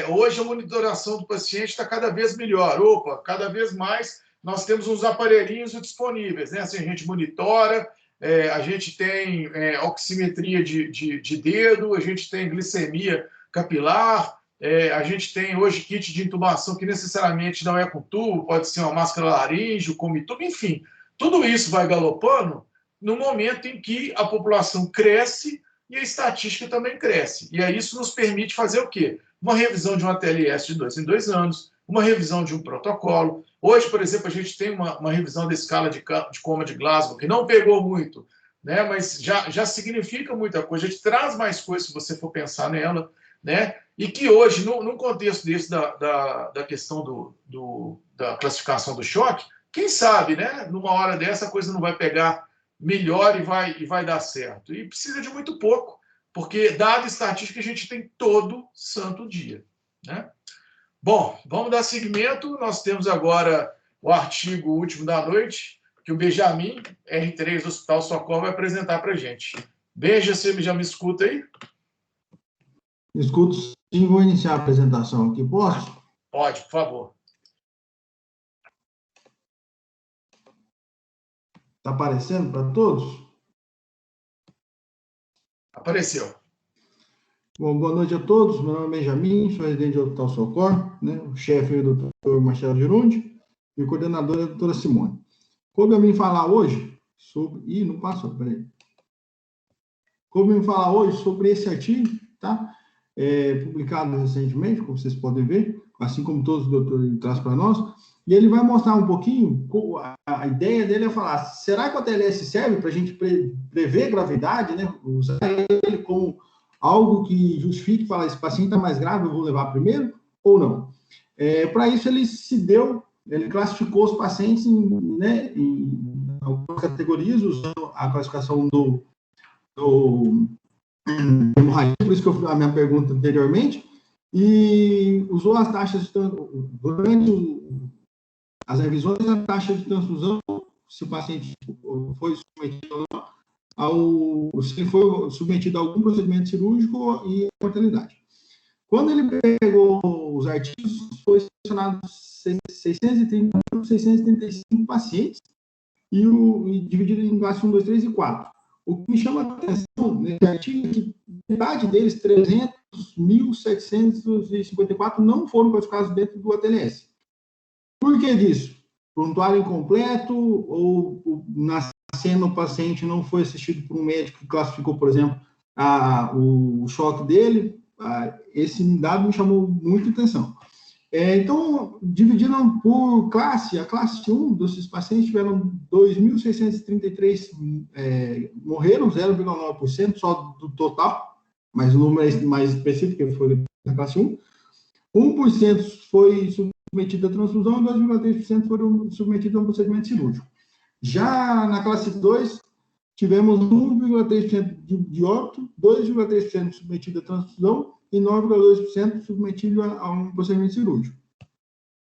hoje a monitoração do paciente está cada vez melhor. Opa, cada vez mais nós temos uns aparelhinhos disponíveis. Né? Assim, a gente monitora, a gente tem oximetria de dedo, a gente tem glicemia capilar, a gente tem hoje kit de intubação que necessariamente não é com tubo, pode ser uma máscara laríngeo, come tubo, enfim. Tudo isso vai galopando no momento em que a população cresce e a estatística também cresce. E aí isso nos permite fazer o quê? Uma revisão de uma TLS de 2 em 2 anos, uma revisão de um protocolo. Hoje, por exemplo, a gente tem uma revisão da escala de coma de Glasgow, que não pegou muito, né? Mas já significa muita coisa. A gente traz mais coisas se você for pensar nela, né? E que hoje, num contexto desse da questão da classificação do choque, quem sabe, né? Numa hora dessa, a coisa não vai pegar melhor e vai dar certo. E precisa de muito pouco, porque dado estatística a gente tem todo santo dia. Né? Bom, vamos dar seguimento. Nós temos agora o artigo último da noite, que o Benjamin, R3 do Hospital Socorro, vai apresentar para a gente. Benja, você já me escuta aí? Escuto sim, vou iniciar a apresentação aqui. Posso? Pode, por favor. Está aparecendo para todos? Apareceu. Bom, boa noite a todos. Meu nome é Benjamin, sou residente do Hospital Socorro, né? O chefe é o doutor Marcelo Girundi e o coordenador é a doutora Simone. Coube a mim falar hoje sobre... Ih, não passou, peraí. Coube a mim falar hoje sobre esse artigo, tá? Publicado recentemente, como vocês podem ver, assim como todos os doutores traz para nós, e ele vai mostrar um pouquinho, a ideia dele é falar, será que o TLS serve para a gente prever gravidade, né? Usar ele como algo que justifique, falar, esse paciente está mais grave, eu vou levar primeiro, ou não? Para isso, ele classificou os pacientes em algumas categorias, usando a classificação do hemorragia, por isso que eu fiz a minha pergunta anteriormente, e usou as taxas durante as revisões, a taxa de transfusão, se o paciente foi submetido ou não, se foi submetido a algum procedimento cirúrgico e a mortalidade. Quando ele pegou os artigos foram selecionados 635 pacientes e dividido em classe 1, 2, 3 e 4. O que me chama a atenção nesse artigo é que metade deles, 300.754, não foram classificados dentro do ATLS. Por que disso? Prontuário incompleto ou nascendo o paciente não foi assistido por um médico que classificou, por exemplo, o choque dele? Esse dado me chamou muita atenção. Então, dividindo por classe, a classe 1 desses pacientes tiveram 2.633 morreram, 0,9% só do total, mas o número mais específico que foi da classe 1. 1% foi submetido à transfusão e 2,3% foram submetidos a um procedimento cirúrgico. Já na classe 2, tivemos 1,3% de óbito, 2,3% submetido à transfusão e 9,2% submetido a um procedimento cirúrgico.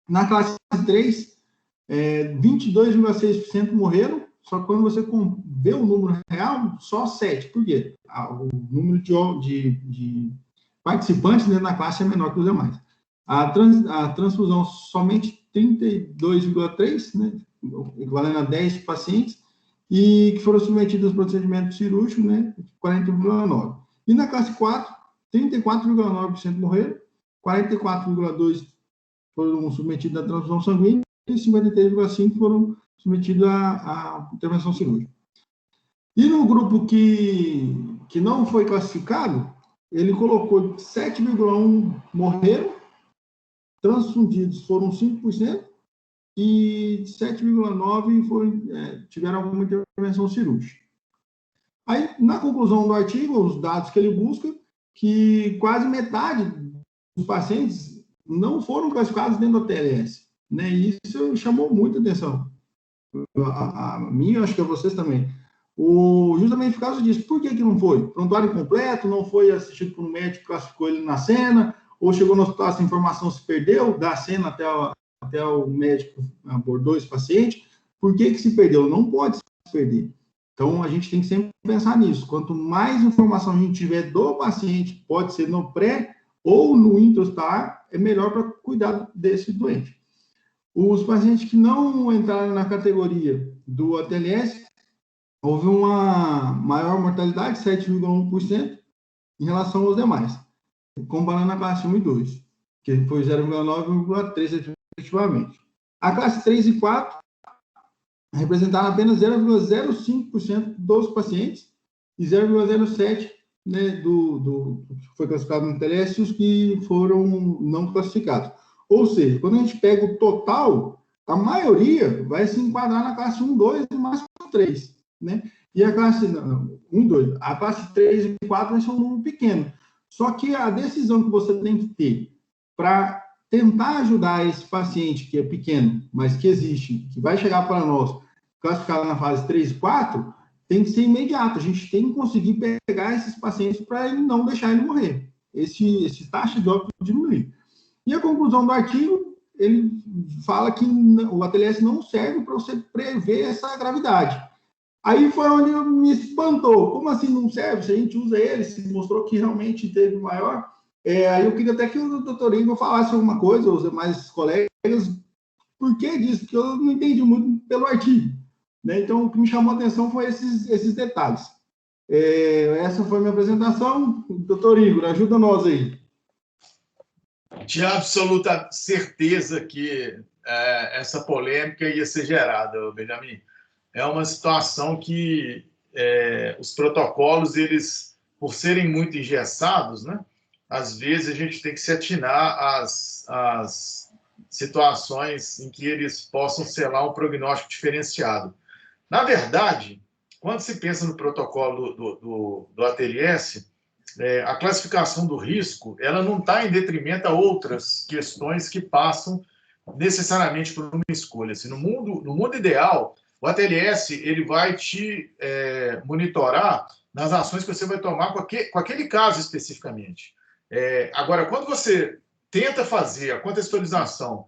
Na classe 3, 22,6% morreram, só que quando você vê o número real, só 7%. Por quê? O número de participantes dentro da classe é menor que os demais. A transfusão, somente 32,3%, né, equivalendo a 10 pacientes, e que foram submetidos ao procedimento cirúrgico, né, 40,9%. E na classe 4, 34,9% morreram, 44,2% foram submetidos à transfusão sanguínea e 53,5% foram submetidos à intervenção cirúrgica. E no grupo que não foi classificado, ele colocou 7,1% morreram, transfundidos foram 5% e 7,9% tiveram alguma intervenção cirúrgica. Aí, na conclusão do artigo, os dados que ele busca, que quase metade dos pacientes não foram classificados dentro da TLS, né? E isso chamou muita atenção. A mim, acho que a vocês também. Justamente por causa disso. Por que não foi? Prontuário incompleto, não foi assistido por um médico que classificou ele na cena, ou chegou no hospital, essa informação se perdeu da cena até o médico abordou esse paciente. Por que se perdeu? Não pode se perder. Então, a gente tem que sempre pensar nisso. Quanto mais informação a gente tiver do paciente, pode ser no pré ou no intra-hospitalar, é melhor para cuidar desse doente. Os pacientes que não entraram na categoria do ATLS, houve uma maior mortalidade, 7,1%, em relação aos demais, comparando a classe 1 e 2, que foi 0,9 e 1,3, respectivamente. A classe 3 e 4 representaram apenas 0,05% dos pacientes e 0,07%, né, do que foi classificado no TLS e os que foram não classificados. Ou seja, quando a gente pega o total, a maioria vai se enquadrar na classe 1, 2 e máximo 3, né? E a classe 1, 2, a classe 3 e 4 vai ser um número pequeno. Só que a decisão que você tem que ter para tentar ajudar esse paciente que é pequeno, mas que existe, que vai chegar para nós, classificado na fase 3 e 4, tem que ser imediato. A gente tem que conseguir pegar esses pacientes para ele não deixar ele morrer. Esse taxa de óbito diminuir. E a conclusão do artigo, ele fala que o ATLS não serve para você prever essa gravidade. Aí foi onde me espantou. Como assim não serve? Se a gente usa ele, se mostrou que realmente teve maior. Aí eu queria até que o doutor Igor falasse alguma coisa, os demais colegas, por que disso? Porque eu não entendi muito pelo artigo. Né? Então, o que me chamou a atenção foi esses detalhes. Essa foi a minha apresentação. Doutor Igor, ajuda nós aí. Tinha absoluta certeza que essa polêmica ia ser gerada, Benjamin. É uma situação que os protocolos, eles, por serem muito engessados, né, às vezes a gente tem que se atinar às situações em que eles possam selar um prognóstico diferenciado. Na verdade, quando se pensa no protocolo do ATLS, a classificação do risco, ela não está em detrimento a outras questões que passam necessariamente por uma escolha. Assim, no mundo ideal, o ATLS ele vai te monitorar nas ações que você vai tomar com aquele caso especificamente. Agora, quando você tenta fazer a contextualização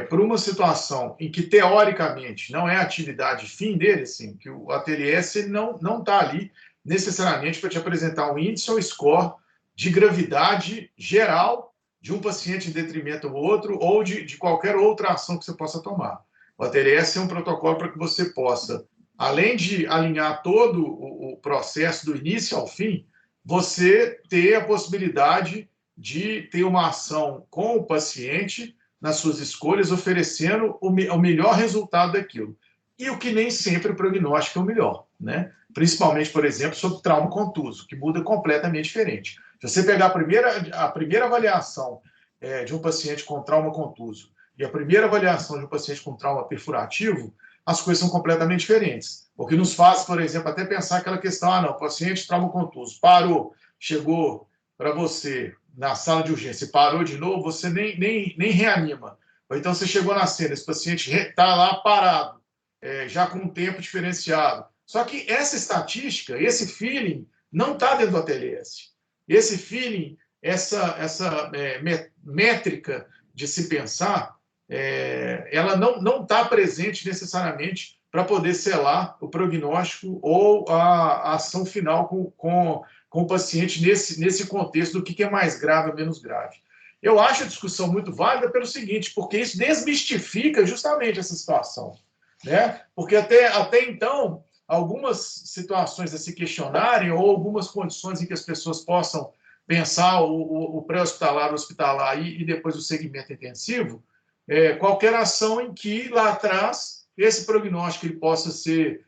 por uma situação em que, teoricamente, não é a atividade fim dele, assim, que o ATLS não está ali necessariamente para te apresentar um índice ou score de gravidade geral de um paciente em detrimento do outro ou de qualquer outra ação que você possa tomar. O ATLS é um protocolo para que você possa, além de alinhar todo o processo do início ao fim, você ter a possibilidade de ter uma ação com o paciente nas suas escolhas, oferecendo o melhor resultado daquilo. E o que nem sempre o prognóstico é o melhor, né? Principalmente, por exemplo, sobre trauma contuso, que muda completamente diferente. Se você pegar a primeira avaliação de um paciente com trauma contuso e a primeira avaliação de um paciente com trauma perfurativo, as coisas são completamente diferentes. O que nos faz, por exemplo, até pensar aquela questão, não, paciente trauma contuso, parou, chegou para você na sala de urgência e parou de novo, você nem reanima. Ou então você chegou na cena, esse paciente está lá parado, já com um tempo diferenciado. Só que essa estatística, esse feeling, não está dentro do ATLS. Esse feeling, essa métrica de se pensar, ela não está presente necessariamente para poder selar o prognóstico ou a ação final com o paciente nesse contexto do que é mais grave ou menos grave. Eu acho a discussão muito válida pelo seguinte, porque isso desmistifica justamente essa situação, né? Porque até então, algumas situações a se questionarem ou algumas condições em que as pessoas possam pensar o pré-hospitalar, o hospitalar e depois o segmento intensivo, qualquer ação em que lá atrás esse prognóstico ele possa ser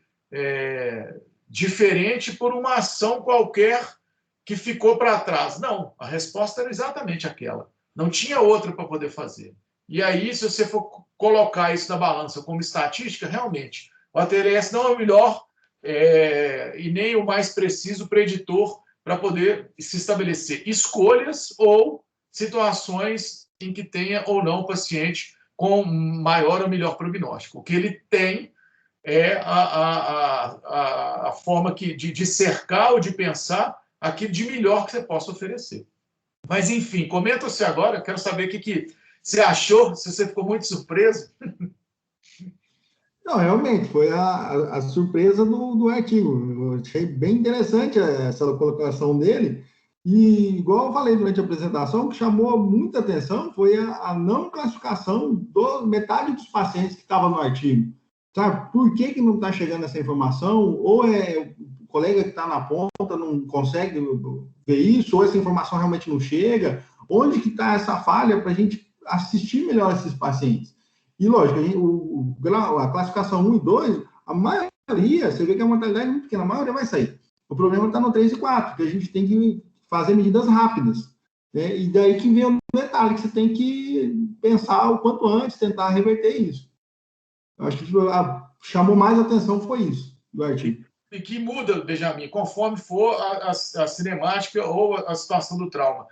diferente por uma ação qualquer que ficou para trás. Não, a resposta era exatamente aquela. Não tinha outra para poder fazer. E aí, se você for colocar isso na balança como estatística, realmente, o ATLS não é o melhor e nem o mais preciso preditor para poder se estabelecer escolhas ou situações em que tenha ou não o paciente com maior ou melhor prognóstico. O que ele tem é a forma de cercar ou de pensar aquilo de melhor que você possa oferecer. Mas, enfim, comenta você agora, quero saber o que você achou, se você ficou muito surpreso. Não, realmente, foi a surpresa do artigo. Eu achei bem interessante essa colocação dele. E, igual eu falei durante a apresentação, o que chamou muita atenção foi a não classificação de metade dos pacientes que estavam no artigo. Sabe, por que não está chegando essa informação? Ou o colega que está na ponta não consegue ver isso, ou essa informação realmente não chega? Onde que está essa falha para a gente assistir melhor esses pacientes? E, lógico, a classificação 1 e 2, a maioria, você vê que a mortalidade é muito pequena, a maioria vai sair. O problema está no 3 e 4, que a gente tem que fazer medidas rápidas. Né? E daí que vem o detalhe, que você tem que pensar o quanto antes, tentar reverter isso. Eu acho que chamou mais atenção foi isso, do artigo. E que muda, Benjamin, conforme for a cinemática ou a situação do trauma.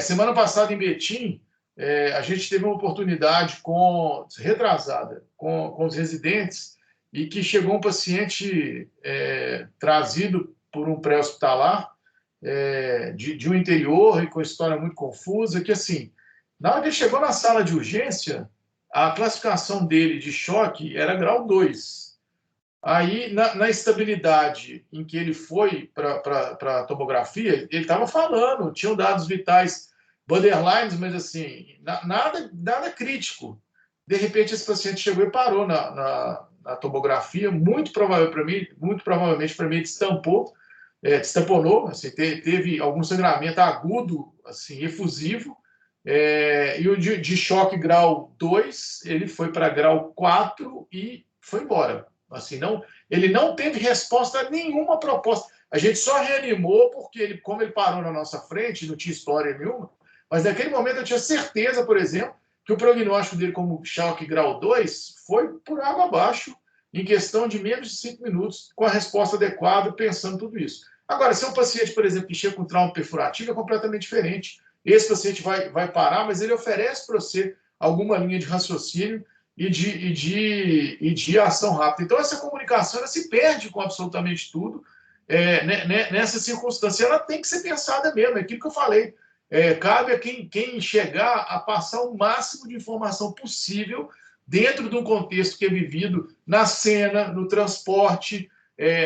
Semana passada, em Betim, a gente teve uma oportunidade retrasada com os residentes e que chegou um paciente trazido por um pré-hospitalar de um interior e com história muito confusa, que, assim, na hora que ele chegou na sala de urgência, a classificação dele de choque era grau 2. Aí, na estabilidade em que ele foi para a tomografia, ele estava falando, tinham dados vitais borderlines, mas assim, nada crítico. De repente, esse paciente chegou e parou na tomografia, muito provavelmente para mim, destamponou, assim, teve algum sangramento agudo, assim, efusivo, e o de choque grau 2, ele foi para grau 4 e foi embora. Assim, ele não teve resposta nenhuma à proposta. A gente só reanimou porque, como ele parou na nossa frente, não tinha história nenhuma, mas naquele momento eu tinha certeza, por exemplo, que o prognóstico dele como choque grau 2 foi por água abaixo em questão de menos de 5 minutos, com a resposta adequada, pensando tudo isso. Agora, se é um paciente, por exemplo, que chega com trauma perfurativo, é completamente diferente. Esse paciente vai parar, mas ele oferece para você alguma linha de raciocínio e de ação rápida. Então, essa comunicação ela se perde com absolutamente tudo. Nessa circunstância, ela tem que ser pensada mesmo. É aquilo que eu falei. Cabe a quem chegar a passar o máximo de informação possível dentro de um contexto que é vivido na cena, no transporte,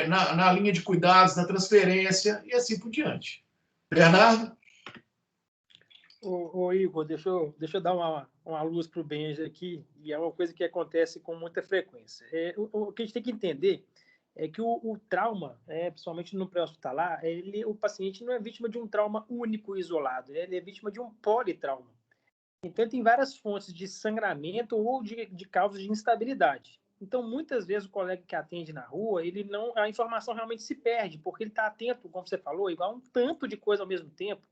na linha de cuidados, na transferência e assim por diante. Bernardo? Ô, Igor, deixa eu dar uma luz para o Benja aqui, e é uma coisa que acontece com muita frequência. O que a gente tem que entender é que o trauma, principalmente no pré-hospitalar, o paciente não é vítima de um trauma único e isolado, ele é vítima de um politrauma. Então, ele tem várias fontes de sangramento ou de causas de instabilidade. Então, muitas vezes, o colega que atende na rua, a informação realmente se perde, porque ele está atento, como você falou, igual a um tanto de coisa ao mesmo tempo,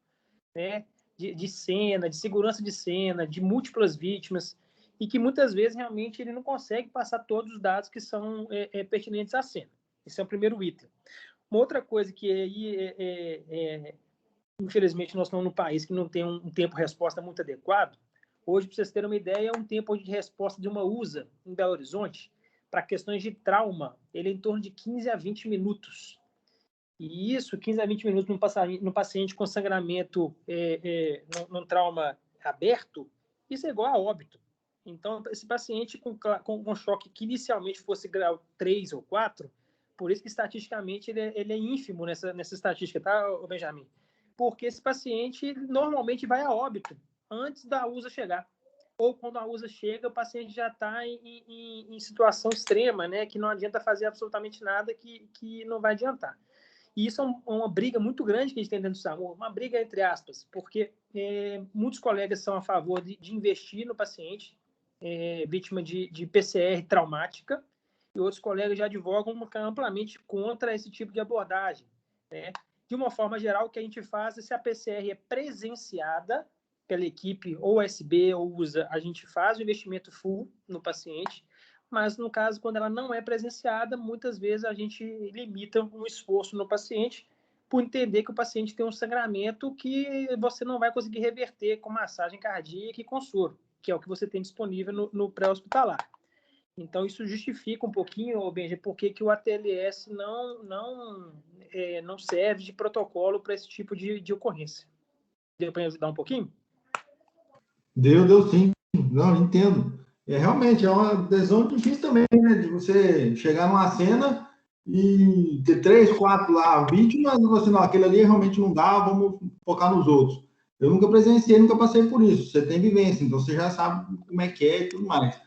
né? De cena, de segurança de cena, de múltiplas vítimas, e que muitas vezes realmente ele não consegue passar todos os dados que são pertinentes à cena. Esse é o primeiro item. Uma outra coisa que aí infelizmente nós estamos num país que não tem um tempo-resposta muito adequado. Hoje, para vocês terem uma ideia, um tempo de resposta de uma USA em Belo Horizonte para questões de trauma, ele é em torno de 15 a 20 minutos. E isso, 15 a 20 minutos no paciente com sangramento num trauma aberto, isso é igual a óbito. Então, esse paciente com choque que inicialmente fosse grau 3 ou 4, por isso que estatisticamente ele é ínfimo nessa estatística, tá, Benjamin? Porque esse paciente normalmente vai a óbito antes da USA chegar. Ou quando a USA chega, o paciente já está em situação extrema, né? Que não adianta fazer absolutamente nada que não vai adiantar. E isso é uma briga muito grande que a gente tem dentro do SAMU, uma briga entre aspas, porque muitos colegas são a favor de investir no paciente vítima de PCR traumática, e outros colegas já advogam amplamente contra esse tipo de abordagem, né? De uma forma geral, o que a gente faz é, se a PCR é presenciada pela equipe ou SB ou USA, a gente faz o investimento full no paciente, mas no caso, quando ela não é presenciada, muitas vezes a gente limita um esforço no paciente por entender que o paciente tem um sangramento que você não vai conseguir reverter com massagem cardíaca e com soro, que é o que você tem disponível no pré-hospitalar. Então, isso justifica um pouquinho, Benja, por que o ATLS não serve de protocolo para esse tipo de ocorrência. Deu para ajudar um pouquinho? Deu sim. Não, entendo. Realmente, é uma decisão difícil também, né? De você chegar numa cena e ter 3, 4 lá vítimas, e você, não, aquele ali realmente não dá, vamos focar nos outros. Eu nunca presenciei, nunca passei por isso. Você tem vivência, então você já sabe como é que é e tudo mais.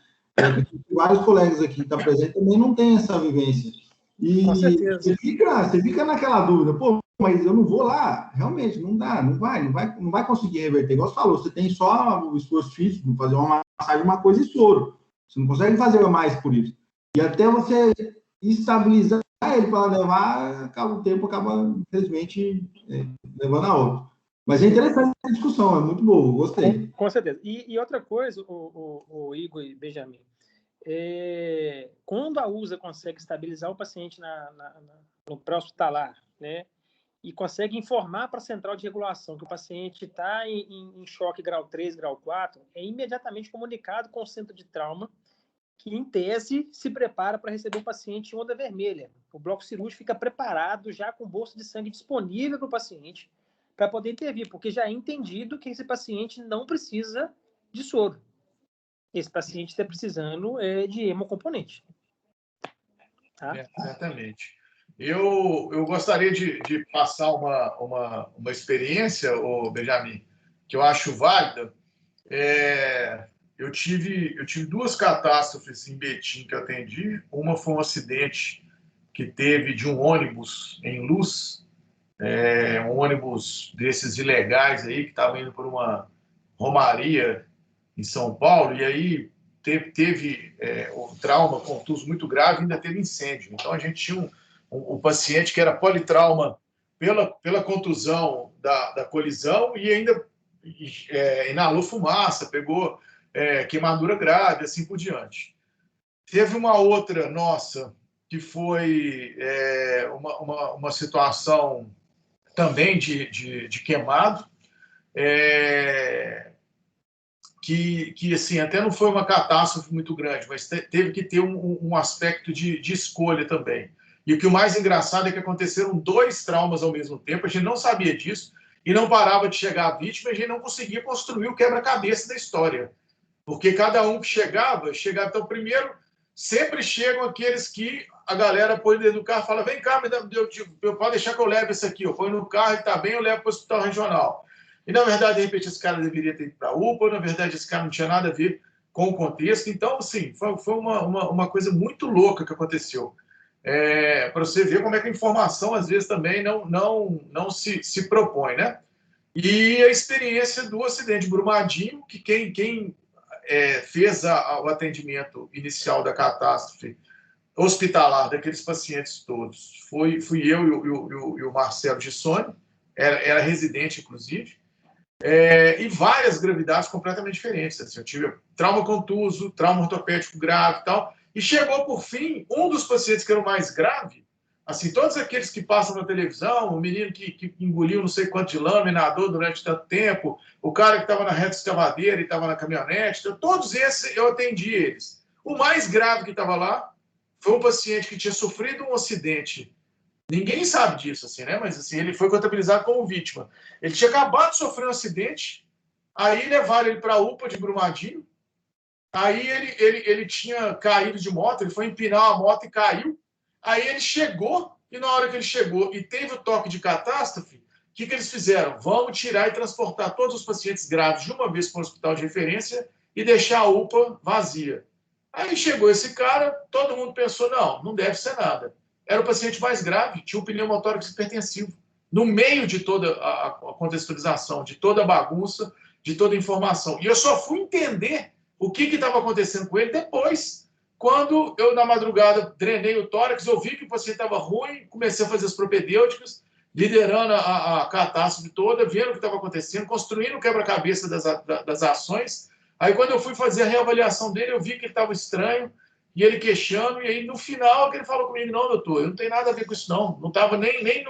Vários colegas aqui que estão presentes também não têm essa vivência. E com certeza. Você fica naquela dúvida, pô, mas eu não vou lá, realmente, não dá, não vai conseguir reverter. Igual você falou, você tem só o esforço físico, fazer uma massagem, uma coisa e soro. Você não consegue fazer mais por isso. E até você estabilizar ele para levar, o tempo acaba, infelizmente, levando a outro. Mas é interessante a discussão, é muito boa, gostei. Com certeza. E outra coisa, o Igor e Benjamin, quando a USA consegue estabilizar o paciente no pré-hospitalar, né, e consegue informar para a central de regulação que o paciente está em choque grau 3, grau 4, é imediatamente comunicado com o centro de trauma, que, em tese, se prepara para receber o paciente em onda vermelha. O bloco cirúrgico fica preparado já com bolsa de sangue disponível para o paciente, para poder intervir, porque já é entendido que esse paciente não precisa de soro. Esse paciente está precisando de hemocomponente. Tá? Exatamente. Eu gostaria de passar uma experiência, Benjamin, que eu acho válida. Eu tive 2 catástrofes em Betim que eu atendi. Uma foi um acidente que teve de um ônibus em Luz, um ônibus desses ilegais aí, que estava indo por uma romaria em São Paulo, e aí teve um trauma contuso muito grave, ainda teve incêndio. Então, a gente tinha um paciente que era politrauma pela contusão da colisão e ainda inalou fumaça, pegou queimadura grave, assim por diante. Teve uma outra nossa, que foi uma situação também de queimado, que assim, até não foi uma catástrofe muito grande, mas teve que ter um aspecto de escolha também. E o que o mais engraçado é que aconteceram 2 traumas ao mesmo tempo, a gente não sabia disso, e não parava de chegar a vítima, a gente não conseguia construir o quebra-cabeça da história. Porque cada um que chegava. Então, primeiro, sempre chegam aqueles que a galera põe dentro do carro e fala: vem cá, pode deixar que eu leve esse aqui. Eu ponho no carro, ele está bem, eu levo para o hospital regional. e na verdade, de repente, esse cara deveria ter ido para a UPA, na verdade, esse cara não tinha nada a ver com o contexto. Então, assim, foi uma coisa muito louca que aconteceu. Para você ver como é que a informação, às vezes, também não se propõe, né? E a experiência do acidente de Brumadinho, que quem fez o atendimento inicial da catástrofe hospitalar daqueles pacientes todos fui eu e o Marcelo Gissoni, era residente, inclusive, e várias gravidades completamente diferentes. Assim, eu tive trauma contuso, trauma ortopédico grave e tal, e chegou, por fim, um dos pacientes que era o mais grave, assim, todos aqueles que passam na televisão, o menino que engoliu não sei quanto de lama e nadou durante tanto tempo, o cara que estava na reta escavadeira e estava na caminhonete, então, todos esses eu atendi eles. O mais grave que estava lá foi um paciente que tinha sofrido um acidente. Ninguém sabe disso, assim, né? Mas assim, ele foi contabilizado como vítima. Ele tinha acabado de sofrer um acidente, aí levaram ele para a UPA de Brumadinho, aí ele tinha caído de moto, ele foi empinar a moto e caiu. Aí ele chegou, e na hora que ele chegou e teve o toque de catástrofe, o que eles fizeram? Vamos tirar e transportar todos os pacientes graves de uma vez para o hospital de referência e deixar a UPA vazia. Aí chegou esse cara, todo mundo pensou, não deve ser nada. Era o paciente mais grave, tinha um pneumotórax hipertensivo. No meio de toda a contextualização, de toda a bagunça, de toda a informação. E eu só fui entender o que estava acontecendo com ele depois, quando eu, na madrugada, drenei o tórax, eu vi que o paciente estava ruim, comecei a fazer as propedêuticas, liderando a catástrofe toda, vendo o que estava acontecendo, construindo o quebra-cabeça das ações. Aí, quando eu fui fazer a reavaliação dele, eu vi que ele estava estranho, e ele queixando, e aí, no final, ele falou comigo, não, doutor, eu não tenho nada a ver com isso, não estava nem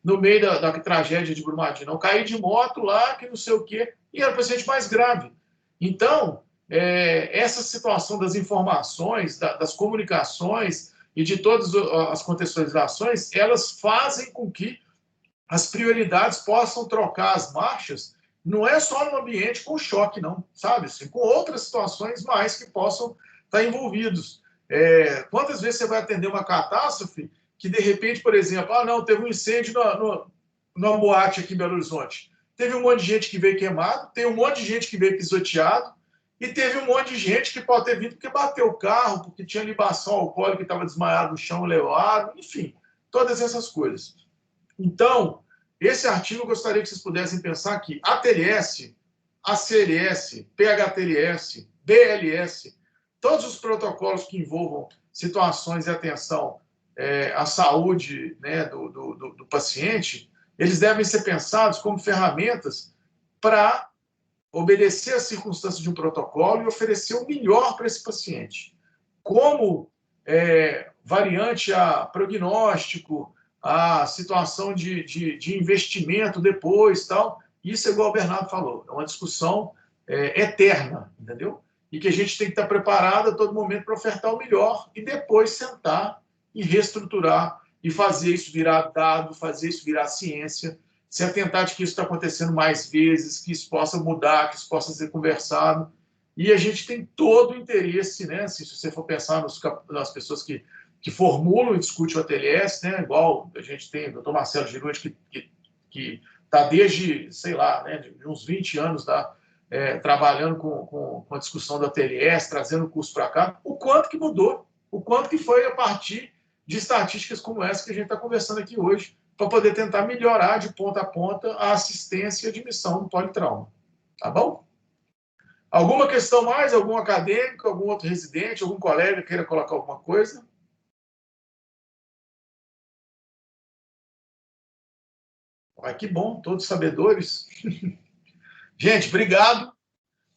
no meio da tragédia de Brumadinho, não. Caí de moto lá, que não sei o quê, e era o paciente mais grave. Então, essa situação das informações, das comunicações e de todas as contextualizações, elas fazem com que as prioridades possam trocar as marchas, não é só no ambiente com choque, não, sabe? Assim, com outras situações mais que possam estar envolvidos. Quantas vezes você vai atender uma catástrofe que, de repente, por exemplo, teve um incêndio numa boate aqui em Belo Horizonte. Teve um monte de gente que veio queimado, tem um monte de gente que veio pisoteado, e teve um monte de gente que pode ter vindo porque bateu o carro, porque tinha libação alcoólica que estava desmaiado no chão, levaram, enfim, todas essas coisas. Então, esse artigo eu gostaria que vocês pudessem pensar que a TLS, a CLS, PHTLS, BLS, todos os protocolos que envolvam situações de atenção à saúde, né, do paciente, eles devem ser pensados como ferramentas para obedecer às circunstâncias de um protocolo e oferecer o melhor para esse paciente. Como variante a prognóstico, a situação de investimento depois, tal, isso é igual o Bernardo falou, é uma discussão eterna, entendeu? E que a gente tem que estar preparado a todo momento para ofertar o melhor e depois sentar e reestruturar e fazer isso virar dado, fazer isso virar ciência, se atentar de que isso está acontecendo mais vezes, que isso possa mudar, que isso possa ser conversado. E a gente tem todo o interesse, né? Se você for pensar nas pessoas que formulam e discutem o ATLS, né? Igual a gente tem o Dr. Marcelo Girundi, que está desde, sei lá, né, de uns 20 anos, trabalhando com a discussão do ATLS, trazendo o curso para cá, o quanto que mudou, o quanto que foi a partir de estatísticas como essa que a gente está conversando aqui hoje, para poder tentar melhorar de ponta a ponta a assistência e admissão do politrauma. Tá bom? Alguma questão mais? Algum acadêmico, algum outro residente, algum colega queira colocar alguma coisa? Ai, que bom, todos sabedores. Gente, obrigado.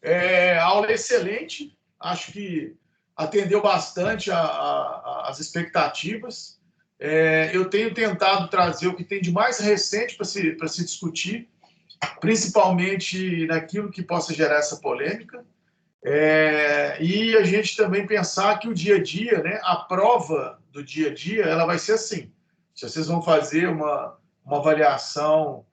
A aula é excelente. Acho que atendeu bastante as expectativas. Eu tenho tentado trazer o que tem de mais recente para se discutir, principalmente naquilo que possa gerar essa polêmica. E a gente também pensar que o dia a dia, né, a prova do dia a dia, ela vai ser assim. Se vocês vão fazer uma avaliação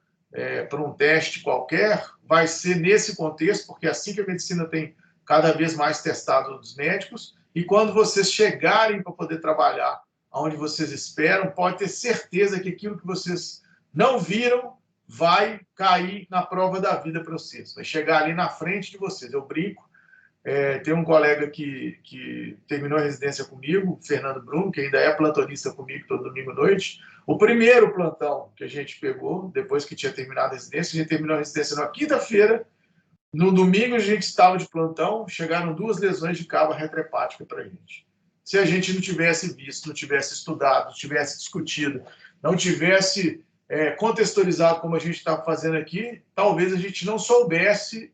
para um teste qualquer, vai ser nesse contexto, porque é assim que a medicina tem cada vez mais testado os médicos, e quando vocês chegarem para poder trabalhar onde vocês esperam, pode ter certeza que aquilo que vocês não viram vai cair na prova da vida para vocês, vai chegar ali na frente de vocês. Eu brinco, tem um colega que terminou a residência comigo, Fernando Bruno, que ainda é plantonista comigo todo domingo à noite. O primeiro plantão que a gente pegou, depois que tinha terminado a residência, a gente terminou a residência na quinta-feira. No domingo a gente estava de plantão, chegaram 2 lesões de cava retrohepática para a gente. Se a gente não tivesse visto, não tivesse estudado, não tivesse discutido, não tivesse contextualizado como a gente está fazendo aqui, talvez a gente não soubesse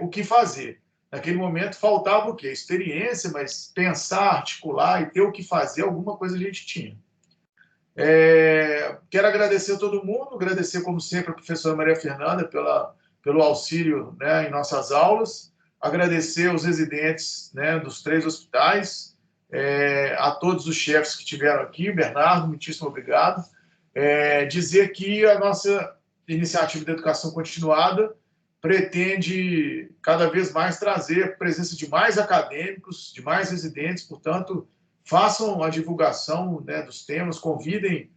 o que fazer. Naquele momento faltava o quê? Experiência, mas pensar, articular e ter o que fazer, alguma coisa a gente tinha. Quero agradecer a todo mundo, agradecer, como sempre, a professora Maria Fernanda pelo auxílio, né, em nossas aulas, agradecer os residentes, né, dos 3 hospitais, a todos os chefes que estiveram aqui, Bernardo, muitíssimo obrigado. Dizer que a nossa iniciativa de educação continuada pretende cada vez mais trazer a presença de mais acadêmicos, de mais residentes, portanto, façam a divulgação, né, dos temas, convidem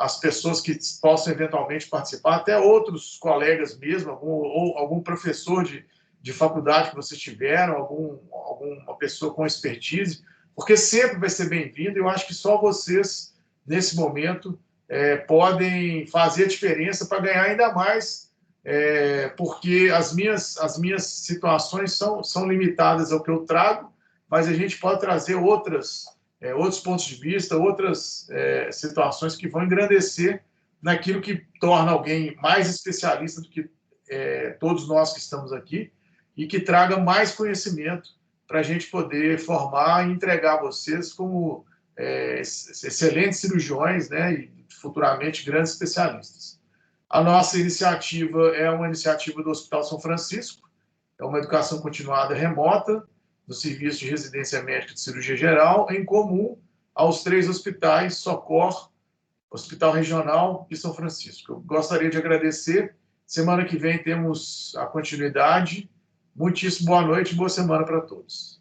as pessoas que possam eventualmente participar, até outros colegas mesmo, algum professor de faculdade que vocês tiveram, alguma pessoa com expertise, porque sempre vai ser bem-vindo. Eu acho que só vocês, nesse momento, podem fazer a diferença para ganhar ainda mais, porque as minhas situações são limitadas ao que eu trago, mas a gente pode trazer outros pontos de vista, outras situações que vão engrandecer naquilo que torna alguém mais especialista do que todos nós que estamos aqui e que traga mais conhecimento para a gente poder formar e entregar a vocês como excelentes cirurgiões, né, e futuramente grandes especialistas. A nossa iniciativa é uma iniciativa do Hospital São Francisco, é uma educação continuada remota, do Serviço de Residência Médica de Cirurgia Geral, em comum aos 3 hospitais, Socor, Hospital Regional e São Francisco. Eu gostaria de agradecer. Semana que vem temos a continuidade. Muitíssimo boa noite e boa semana para todos.